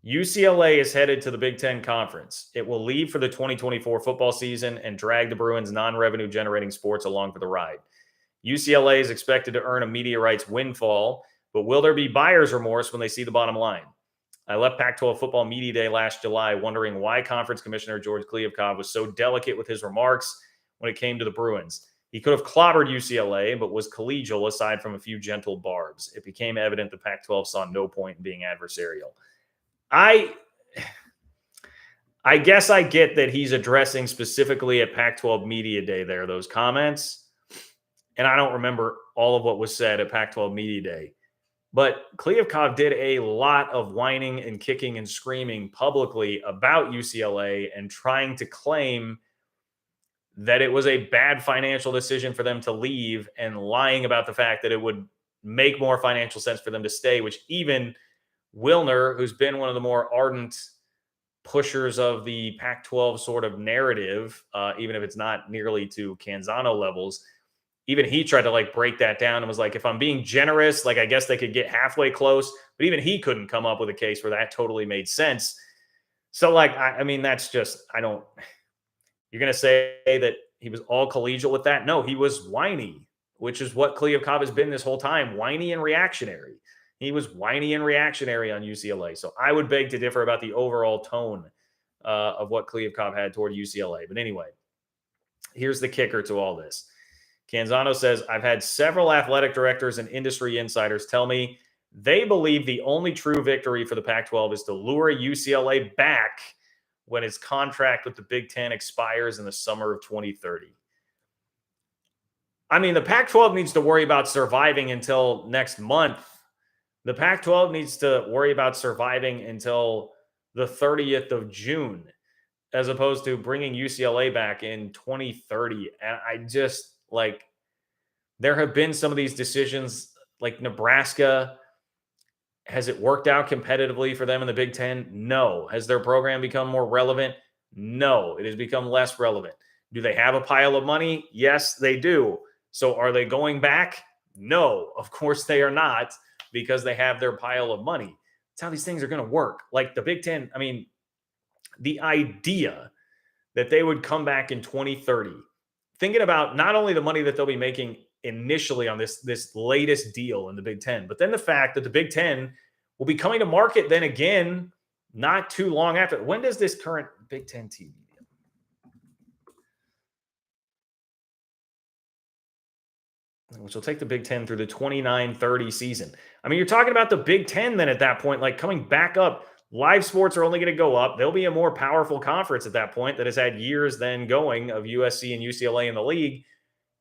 UCLA is headed to the Big Ten Conference. It will leave for the 2024 football season and drag the Bruins' non-revenue generating sports along for the ride. UCLA is expected to earn a media rights windfall, but will there be buyer's remorse when they see the bottom line? I left Pac-12 Football Media Day last July wondering why Conference Commissioner George Kliavkoff was so delicate with his remarks when it came to the Bruins. He could have clobbered UCLA, but was collegial aside from a few gentle barbs. It became evident the Pac-12 saw no point in being adversarial. I guess I get that he's addressing specifically at Pac-12 Media Day there, those comments. And I don't remember all of what was said at Pac-12 Media Day. But Kliavkoff did a lot of whining and kicking and screaming publicly about UCLA and trying to claim that it was a bad financial decision for them to leave, and lying about the fact that it would make more financial sense for them to stay, which even Wilner, who's been one of the more ardent pushers of the Pac-12 sort of narrative, even if it's not nearly to Canzano levels, even he tried to like break that down and was like, if I'm being generous, like I guess they could get halfway close, but even he couldn't come up with a case where that totally made sense. So like, I mean, that's just, you're going to say that he was all collegial with that? No, he was whiny, which is what Kliavkoff has been this whole time, whiny and reactionary. He was whiny and reactionary on UCLA. So I would beg to differ about the overall tone of what Kliavkoff had toward UCLA. But anyway, here's the kicker to all this. Canzano says, I've had several athletic directors and industry insiders tell me they believe the only true victory for the Pac-12 is to lure UCLA back when its contract with the Big Ten expires in the summer of 2030. I mean, the Pac-12 needs to worry about surviving until next month. The Pac-12 needs to worry about surviving until the 30th of June, as opposed to bringing UCLA back in 2030. And I just, like, there have been some of these decisions, like Nebraska. Has it worked out competitively for them in the Big Ten? No. Has their program become more relevant? No. It has become less relevant. Do they have a pile of money? Yes, they do. So are they going back? No, of course they are not, because they have their pile of money. That's how these things are going to work. Like the Big Ten, I mean, the idea that they would come back in 2030, thinking about not only the money that they'll be making initially on this latest deal in the Big Ten, but then the fact that the Big Ten will be coming to market then again not too long after. When does this current Big Ten TV deal? Which will take the Big Ten through the 29-30 season. I mean, you're talking about the Big Ten then at that point, like coming back up. Live sports are only going to go up. There'll be a more powerful conference at that point that has had years then going of USC and UCLA in the league.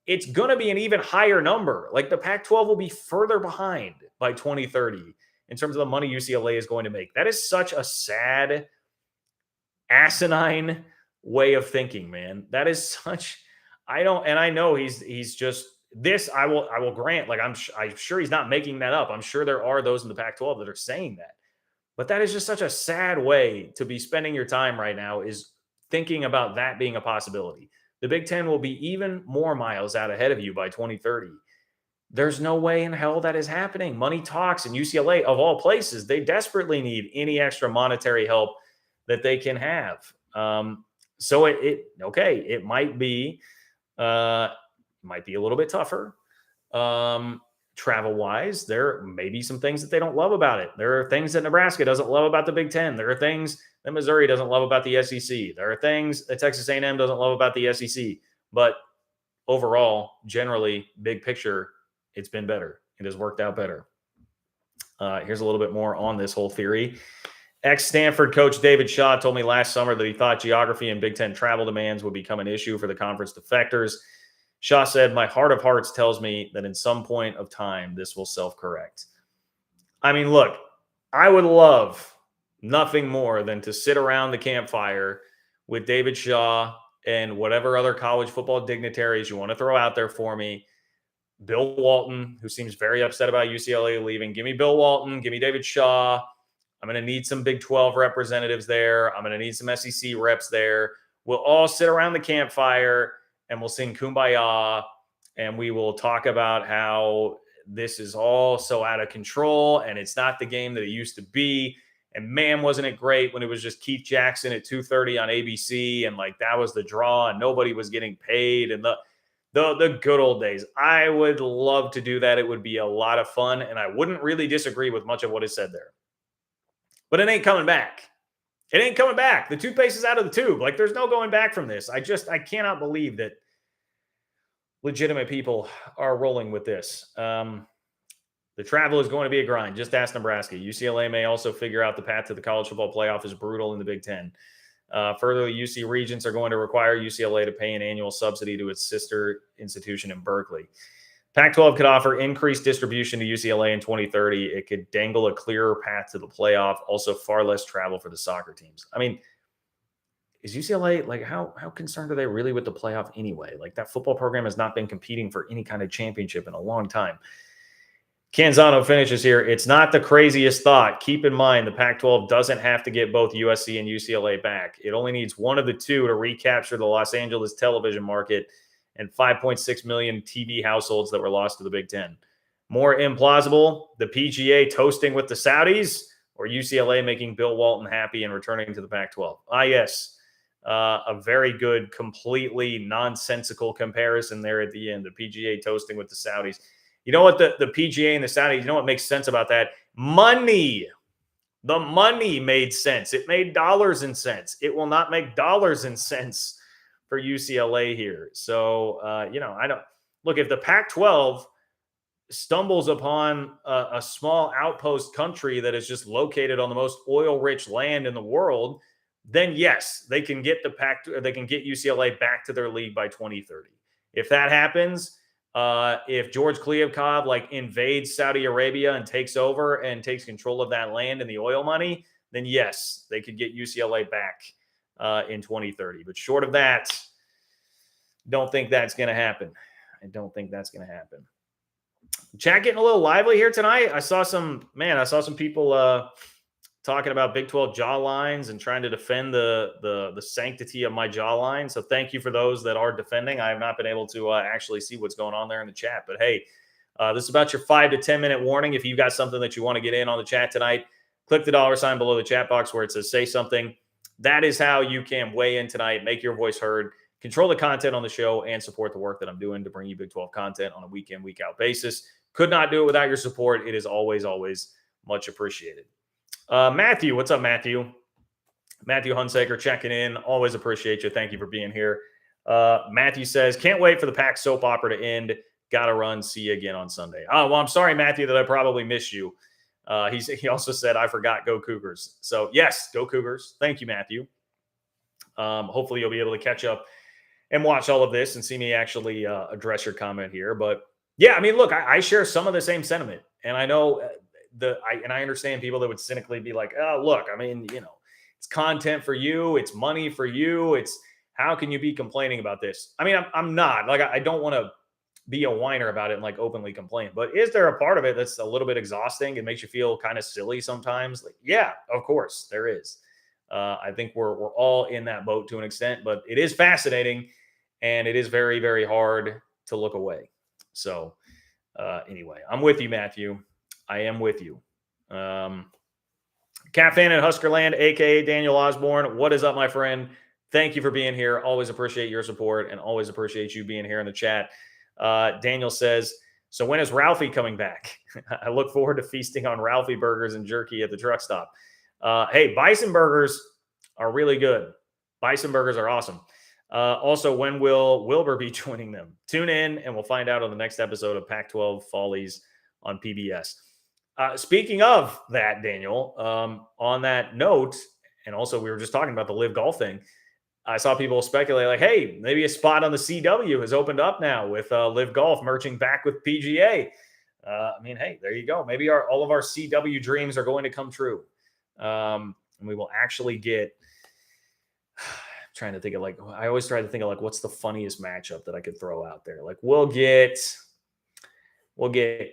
It's going to be an even higher number. Like the Pac-12 will be further behind by 2030 in terms of the money UCLA is going to make. That is such a sad, asinine way of thinking, man. That is such. I know he's just this. I will grant. Like I'm sure he's not making that up. I'm sure there are those in the Pac-12 that are saying that. But that is just such a sad way to be spending your time right now, is thinking about that being a possibility. The Big Ten will be even more miles out ahead of you by 2030. There's no way in hell that is happening. Money talks, and UCLA, of all places, they desperately need any extra monetary help that they can have. So it might be a little bit tougher. Travel wise, there may be some things that they don't love about it. There are things that Nebraska doesn't love about the Big Ten. There are things that Missouri doesn't love about the SEC. There are things that Texas A&M doesn't love about the SEC. But overall, generally, big picture, it's been better. It has worked out better. Here's a little bit more on this whole theory. Ex-Stanford coach David Shaw told me last summer that he thought geography and Big Ten travel demands would become an issue for the conference defectors. Shaw said, "My heart of hearts tells me that in some point of time, this will self-correct." I mean, look, I would love nothing more than to sit around the campfire with David Shaw and whatever other college football dignitaries you want to throw out there for me. Bill Walton, who seems very upset about UCLA leaving. Give me Bill Walton. Give me David Shaw. I'm going to need some Big 12 representatives there. I'm going to need some SEC reps there. We'll all sit around the campfire and we'll sing Kumbaya, and we will talk about how this is all so out of control and it's not the game that it used to be. And man, wasn't it great when it was just Keith Jackson at 2:30 on ABC, and like that was the draw and nobody was getting paid, and the good old days. I would love to do that. It would be a lot of fun, and I wouldn't really disagree with much of what is said there. But it ain't coming back. It ain't coming back. The toothpaste is out of the tube. Like, there's no going back from this. I cannot believe that legitimate people are rolling with this. The travel is going to be a grind. Just ask Nebraska. UCLA may also figure out the path to the college football playoff is brutal in the Big Ten. Further, the UC Regents are going to require UCLA to pay an annual subsidy to its sister institution in Berkeley. Pac-12 could offer increased distribution to UCLA in 2030. It could dangle a clearer path to the playoff. Also, far less travel for the soccer teams. I mean, is UCLA, like, how concerned are they really with the playoff anyway? Like, that football program has not been competing for any kind of championship in a long time. Canzano finishes here. It's not the craziest thought. Keep in mind, the Pac-12 doesn't have to get both USC and UCLA back. It only needs one of the two to recapture the Los Angeles television market and 5.6 million TV households that were lost to the Big Ten. More implausible, the PGA toasting with the Saudis or UCLA making Bill Walton happy and returning to the Pac-12. Yes, a very good, completely nonsensical comparison there at the end. The PGA toasting with the Saudis. You know what, the PGA and the Saudis, you know what makes sense about that? Money. The money made sense. It made dollars and cents. It will not make dollars and cents for UCLA here. So, I don't look, if the Pac-12 stumbles upon a small outpost country that is just located on the most oil-rich land in the world, then yes, they can get UCLA back to their league by 2030. If that happens, if George Kliavkov invades Saudi Arabia and takes over and takes control of that land and the oil money, then yes, they could get UCLA back in 2030. But short of that, don't think that's going to happen. I don't think that's going to happen. Chat getting a little lively here tonight. I saw some people talking about Big 12 jaw lines and trying to defend the sanctity of my jawline. So thank you for those that are defending. I have not been able to actually see what's going on there in the chat. But hey, this is about your 5 to 10 minute warning. If you've got something that you want to get in on the chat tonight, Click the $ below the chat box where it says say something. That is how you can weigh in tonight, make your voice heard, control the content on the show, and support the work that I'm doing to bring you Big 12 content on a week in, week out basis. Could not do it without your support. It is always, always much appreciated. Matthew, what's up, Matthew? Matthew Hunsaker checking in. Always appreciate you. Thank you for being here. Matthew says, can't wait for the Pack soap opera to end. Gotta run. See you again on Sunday. Oh, well, I'm sorry, Matthew, that I probably missed you. He also said, I forgot, go Cougars. So, yes, go Cougars. Thank you, Matthew. Hopefully you'll be able to catch up and watch all of this and see me actually address your comment here. But, yeah, I mean, look, I share some of the same sentiment. And I know I understand people that would cynically be like, oh, look, I mean, you know, it's content for you. It's money for you. It's how can you be complaining about this? I mean, I'm not. Like, I don't want to be a whiner about it and like openly complain. But is there a part of it that's a little bit exhausting and makes you feel kind of silly sometimes? Like, yeah, of course there is. I think we're all in that boat to an extent, but it is fascinating and it is very, very hard to look away. So anyway, I'm with you, Matthew. I am with you. Cat fan in Huskerland, aka Daniel Osborne. What is up, my friend? Thank you for being here. Always appreciate your support and always appreciate you being here in the chat. Daniel says, so when is Ralphie coming back? I look forward to feasting on Ralphie burgers and jerky at the truck stop. Hey, bison burgers are really good. Bison burgers are awesome. Also, when will Wilbur be joining them? Tune in and we'll find out on the next episode of Pac-12 Follies on PBS. Speaking of that, Daniel, on that note, and also we were just talking about the Live Golf thing, I saw people speculate like, hey, maybe a spot on the CW has opened up now with Live Golf merging back with PGA. I mean, hey, there you go. Maybe all of our CW dreams are going to come true. And we will actually get trying to think of like, I always try to think of like, what's the funniest matchup that I could throw out there? Like we'll get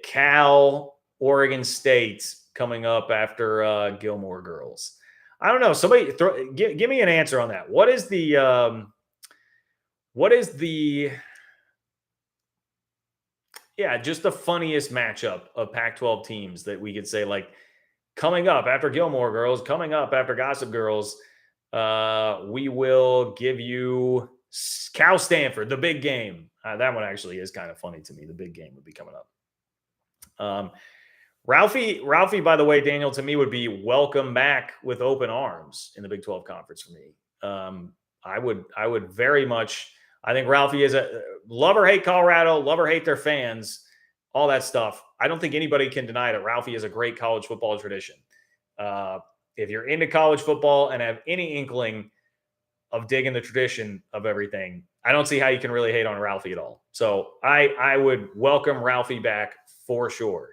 Cal, Oregon State coming up after Gilmore Girls. I don't know. Somebody give me an answer on that. What is the just the funniest matchup of Pac-12 teams that we could say like coming up after Gilmore Girls, coming up after Gossip Girls, we will give you Cal Stanford, the big game. That one actually is kind of funny to me. The big game would be coming up. Ralphie, by the way, Daniel, to me would be welcome back with open arms in the Big 12 conference for me. I would very much, I think Ralphie is a love or hate Colorado, love or hate their fans, all that stuff. I don't think anybody can deny that Ralphie is a great college football tradition. If you're into college football and have any inkling of digging the tradition of everything, I don't see how you can really hate on Ralphie at all. So I would welcome Ralphie back for sure.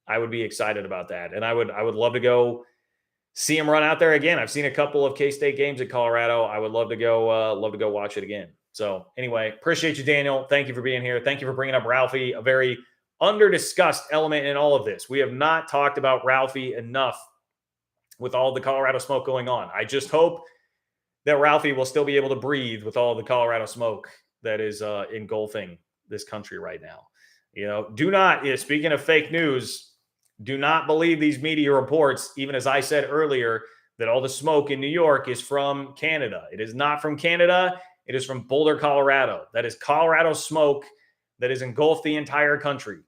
I would be excited about that. And I would love to go see him run out there again. I've seen a couple of K-State games at Colorado. I would love to go watch it again. So anyway, appreciate you, Daniel. Thank you for being here. Thank you for bringing up Ralphie, a very under-discussed element in all of this. We have not talked about Ralphie enough with all the Colorado smoke going on. I just hope that Ralphie will still be able to breathe with all the Colorado smoke that is engulfing this country right now. You know, do not, speaking of fake news, do not believe these media reports, even as I said earlier, that all the smoke in New York is from Canada. It is not from Canada. It is from Boulder, Colorado. That is Colorado smoke that has engulfed the entire country.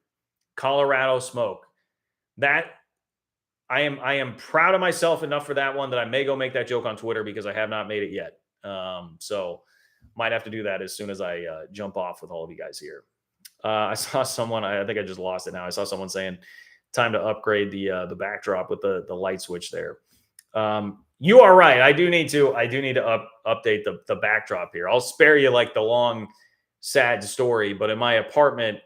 Colorado smoke. That I am proud of myself enough for that one that I may go make that joke on Twitter because I have not made it yet. So might have to do that as soon as I jump off with all of you guys here. I saw someone, I think I just lost it now. I saw someone saying time to upgrade the backdrop with the light switch there. You are right. I do need to update the backdrop here. I'll spare you like the long, sad story, but in my apartment,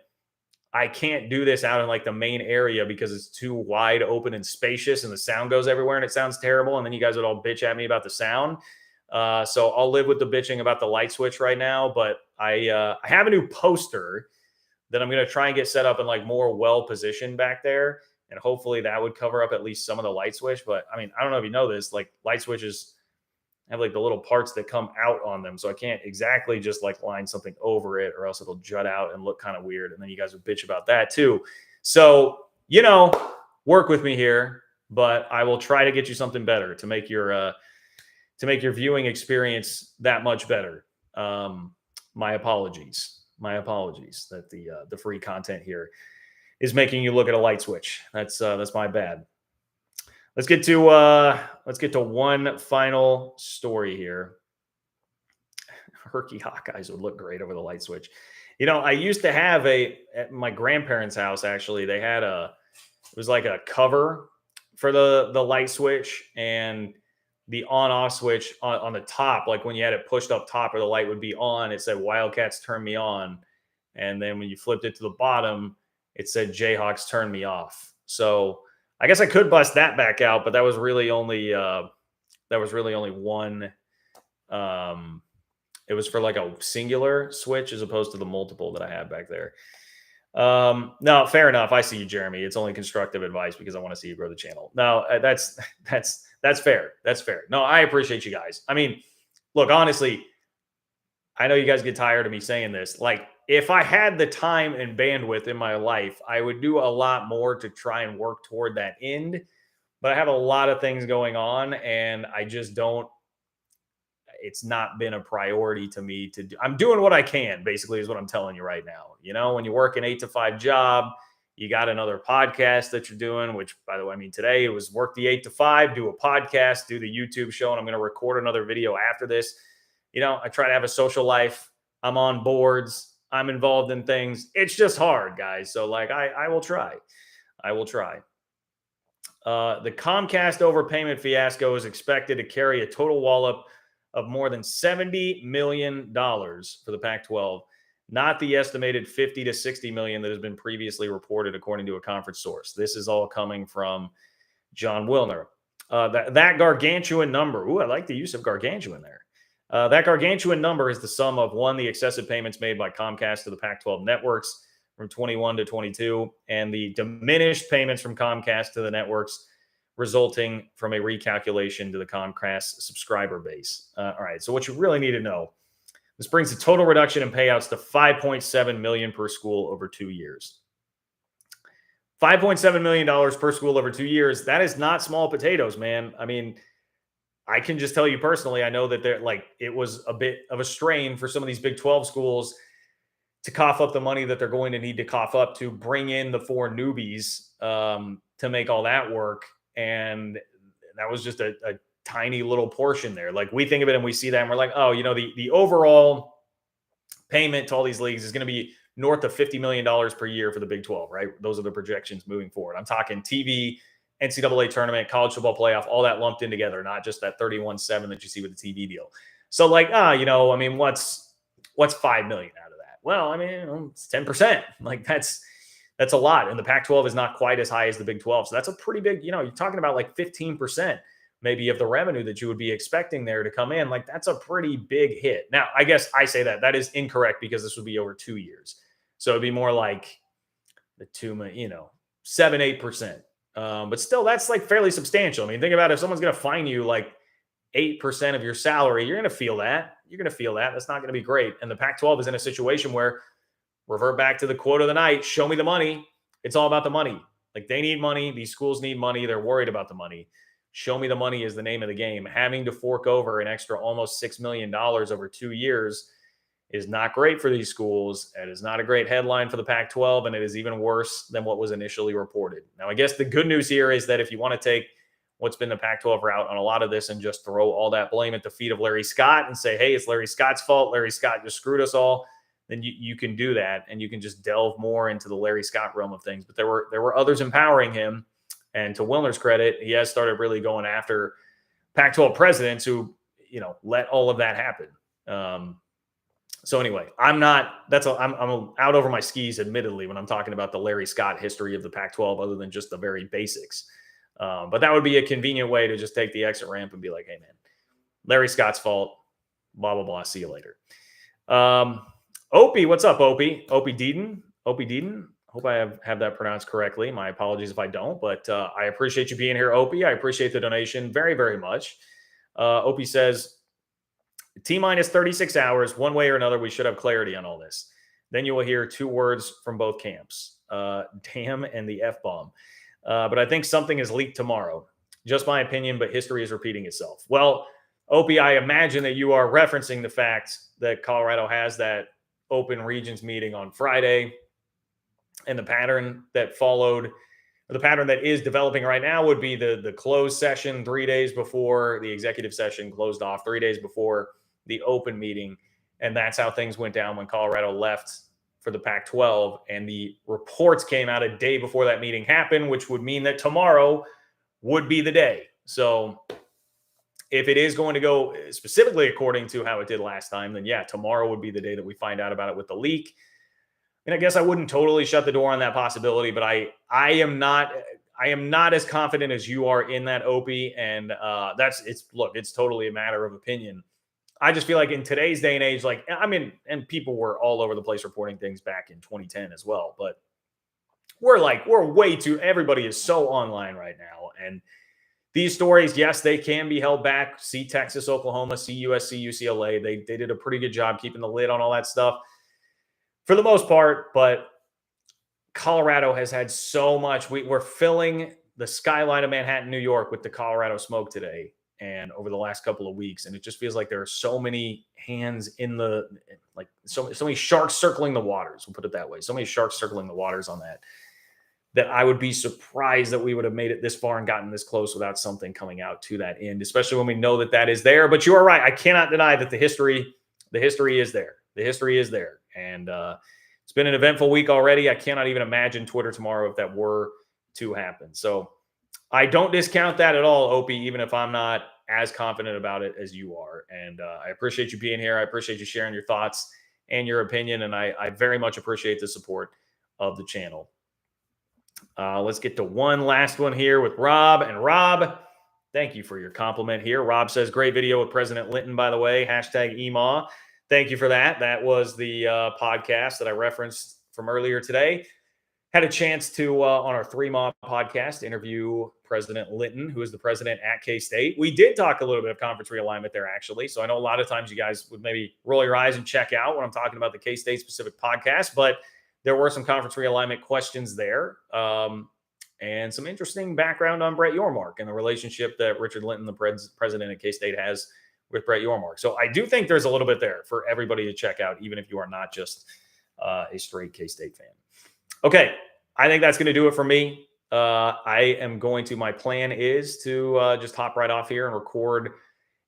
I can't do this out in like the main area because it's too wide open and spacious and the sound goes everywhere and it sounds terrible. And then you guys would all bitch at me about the sound. So I'll live with the bitching about the light switch right now, but I have a new poster that I'm going to try and get set up and like more well-positioned back there. And hopefully that would cover up at least some of the light switch. But I mean, I don't know if you know this, like light switches have like the little parts that come out on them. So I can't exactly just like line something over it or else it'll jut out and look kind of weird. And then you guys would bitch about that too. So, work with me here. but I will try to get you something better to make your viewing experience that much better. My apologies. My apologies that the free content here is making you look at a light switch. That's my bad. Let's get to one final story here. Herky Hawkeyes would look great over the light switch. I used to have at my grandparents' house, actually, they had it was like a cover for the light switch, and the on-off switch on the top, like when you had it pushed up top or the light would be on, it said Wildcats turn me on. And then when you flipped it to the bottom, it said Jayhawks turn me off. So I guess I could bust that back out, but that was really only one. It was for like a singular switch as opposed to the multiple that I had back there. No, fair enough. I see you, Jeremy. It's only constructive advice because I want to see you grow the channel. No, that's fair. That's fair. No, I appreciate you guys. I mean, look, honestly, I know you guys get tired of me saying this. Like, if I had the time and bandwidth in my life, I would do a lot more to try and work toward that end. But I have a lot of things going on, and I just don't. It's not been a priority to me to do. I'm doing what I can, basically, is what I'm telling you right now. When you work an 8 to 5 job, you got another podcast that you're doing, which, by the way, I mean, today it was work the 8 to 5, do a podcast, do the YouTube show, and I'm going to record another video after this. I try to have a social life. I'm on boards. I'm involved in things. It's just hard, guys. So, like, I will try. I will try. The Comcast overpayment fiasco is expected to carry a total wallop of more than $70 million for the Pac-12, not the estimated 50 to 60 million that has been previously reported, according to a conference source. This is all coming from John Wilner. That gargantuan number. Ooh, I like the use of gargantuan there. That gargantuan number is the sum of, one, the excessive payments made by Comcast to the Pac-12 networks from 21 to 22, and the diminished payments from Comcast to the networks resulting from a recalculation to the Comcast subscriber base. All right, so what you really need to know, this brings the total reduction in payouts to $5.7 million per school over 2 years. $5.7 million per school over 2 years. That is not small potatoes, man. I mean, I can just tell you personally, I know that it was a bit of a strain for some of these Big 12 schools to cough up the money that they're going to need to cough up to bring in the 4 newbies to make all that work. And that was just a tiny little portion there. Like, we think of it and we see that and we're like, oh, the overall payment to all these leagues is going to be north of $50 million per year for the Big 12, right? Those are the projections moving forward. I'm talking TV, NCAA tournament, college football playoff, all that lumped in together, not just that 31-7 that you see with the TV deal. So, like, I mean, what's $5 million out of that? Well, I mean, it's 10%. Like, that's a lot. And the Pac-12 is not quite as high as the Big 12. So that's a pretty big, you're talking about like 15% maybe of the revenue that you would be expecting there to come in. Like, that's a pretty big hit. Now, I guess I say that is incorrect because this would be over 2 years. So it'd be more like the 7-8%. But still, that's like fairly substantial. I mean, think about it. If someone's going to fine you like 8% of your salary, you're going to feel that. You're going to feel that. That's not going to be great. And the Pac-12 is in a situation where, revert back to the quote of the night, show me the money. It's all about the money. Like, they need money. These schools need money. They're worried about the money. Show me the money is the name of the game. Having to fork over an extra almost $6 million over 2 years is not great for these schools. It is not a great headline for the Pac-12, and it is even worse than what was initially reported. Now, I guess the good news here is that if you want to take what's been the Pac-12 route on a lot of this and just throw all that blame at the feet of Larry Scott and say, hey, it's Larry Scott's fault. Larry Scott just screwed us all. Then you can do that, and you can just delve more into the Larry Scott realm of things. But there were others empowering him, and to Wilner's credit, he has started really going after Pac-12 presidents who let all of that happen. So anyway, I'm out over my skis, admittedly, when I'm talking about the Larry Scott history of the Pac-12, other than just the very basics. But that would be a convenient way to just take the exit ramp and be like, hey man, Larry Scott's fault. Blah blah blah. See you later. Opie, what's up, Opie? Opie Deeden. Hope I have that pronounced correctly. My apologies if I don't, but I appreciate you being here, Opie. I appreciate the donation very, very much. Opie says, T-minus 36 hours, one way or another, we should have clarity on all this. Then you will hear 2 words from both camps, damn and the F-bomb. But I think something is leaked tomorrow. Just my opinion, but history is repeating itself. Well, Opie, I imagine that you are referencing the fact that Colorado has that open regions meeting on Friday, and the pattern that followed, or the pattern that is developing right now, would be the closed session 3 days before the executive session closed off, 3 days before the open meeting. And that's how things went down when Colorado left for the Pac-12. And the reports came out a day before that meeting happened, which would mean that tomorrow would be the day. So if it is going to go specifically according to how it did last time, then yeah, tomorrow would be the day that we find out about it with the leak. And I guess I wouldn't totally shut the door on that possibility, but I am not as confident as you are in that, Opie. And it's totally a matter of opinion. I just feel like in today's day and age, and people were all over the place reporting things back in 2010 as well, but we're way too, everybody is so online right now. And these stories, yes, they can be held back. See Texas, Oklahoma, see USC, UCLA. They did a pretty good job keeping the lid on all that stuff for the most part, but Colorado has had so much. We're filling the skyline of Manhattan, New York with the Colorado smoke today and over the last couple of weeks. And it just feels like there are so many hands in so many sharks circling the waters. We'll put it that way. So many sharks circling the waters on that I would be surprised that we would have made it this far and gotten this close without something coming out to that end, especially when we know that is there. But you are right. I cannot deny that the history is there. The history is there. And it's been an eventful week already. I cannot even imagine Twitter tomorrow if that were to happen. So I don't discount that at all, Opie, even if I'm not as confident about it as you are. And I appreciate you being here. I appreciate you sharing your thoughts and your opinion. And I very much appreciate the support of the channel. Let's get to one last one here with Rob. And Rob, thank you for your compliment here. Rob says, great video with President Linton, by the way, #EMA. Thank you for that. That was the podcast that I referenced from earlier today. Had a chance to, on our 3 Ma podcast, interview President Linton, who is the president at K-State. We did talk a little bit of conference realignment there, actually. So I know a lot of times you guys would maybe roll your eyes and check out when I'm talking about the K-State specific podcast, but there were some conference realignment questions there, and some interesting background on Brett Yormark and the relationship that Richard Linton, the president at K-State, has with Brett Yormark. So I do think there's a little bit there for everybody to check out, even if you are not just a straight K-State fan. Okay, I think that's going to do it for me. My plan is to just hop right off here and record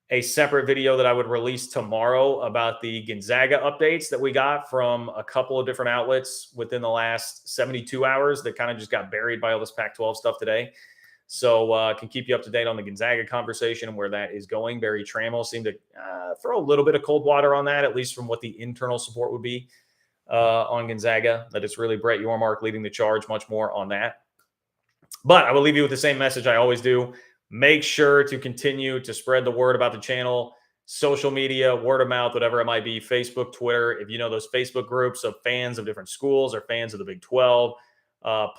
a separate video that I would release tomorrow about the Gonzaga updates that we got from a couple of different outlets within the last 72 hours that kind of just got buried by all this Pac-12 stuff today. So can keep you up to date on the Gonzaga conversation and where that is going. Barry Trammell seemed to throw a little bit of cold water on that, at least from what the internal support would be on Gonzaga, that it's really Brett Yormark leading the charge, much more on that. But I will leave you with the same message I always do. Make sure to continue to spread the word about the channel, social media, word of mouth, whatever it might be, Facebook, Twitter. If you know those Facebook groups of fans of different schools or fans of the Big 12,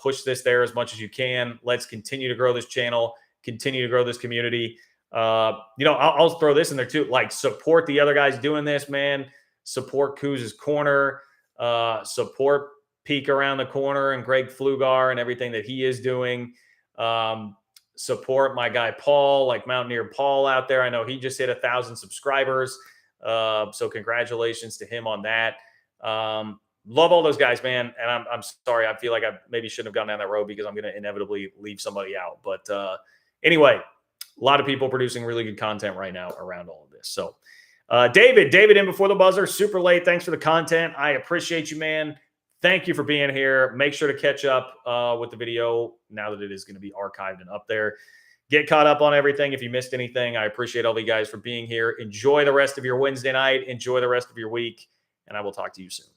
push this there as much as you can. Let's continue to grow this channel, continue to grow this community. I'll throw this in there too. Like, support the other guys doing this, man. Support Kuz's Corner. Support Peek Around the Corner and Greg Flugar and everything that he is doing. Support my guy Paul, like Mountaineer Paul out there. I know he just hit 1,000 subscribers. So congratulations to him on that. Love all those guys, man. And I'm sorry. I feel like I maybe shouldn't have gone down that road because I'm going to inevitably leave somebody out. But anyway, a lot of people producing really good content right now around all of this. So David in before the buzzer, super late. Thanks for the content. I appreciate you, man. Thank you for being here. Make sure to catch up with the video now that it is going to be archived and up there. Get caught up on everything if you missed anything. I appreciate all of you guys for being here. Enjoy the rest of your Wednesday night. Enjoy the rest of your week, and I will talk to you soon.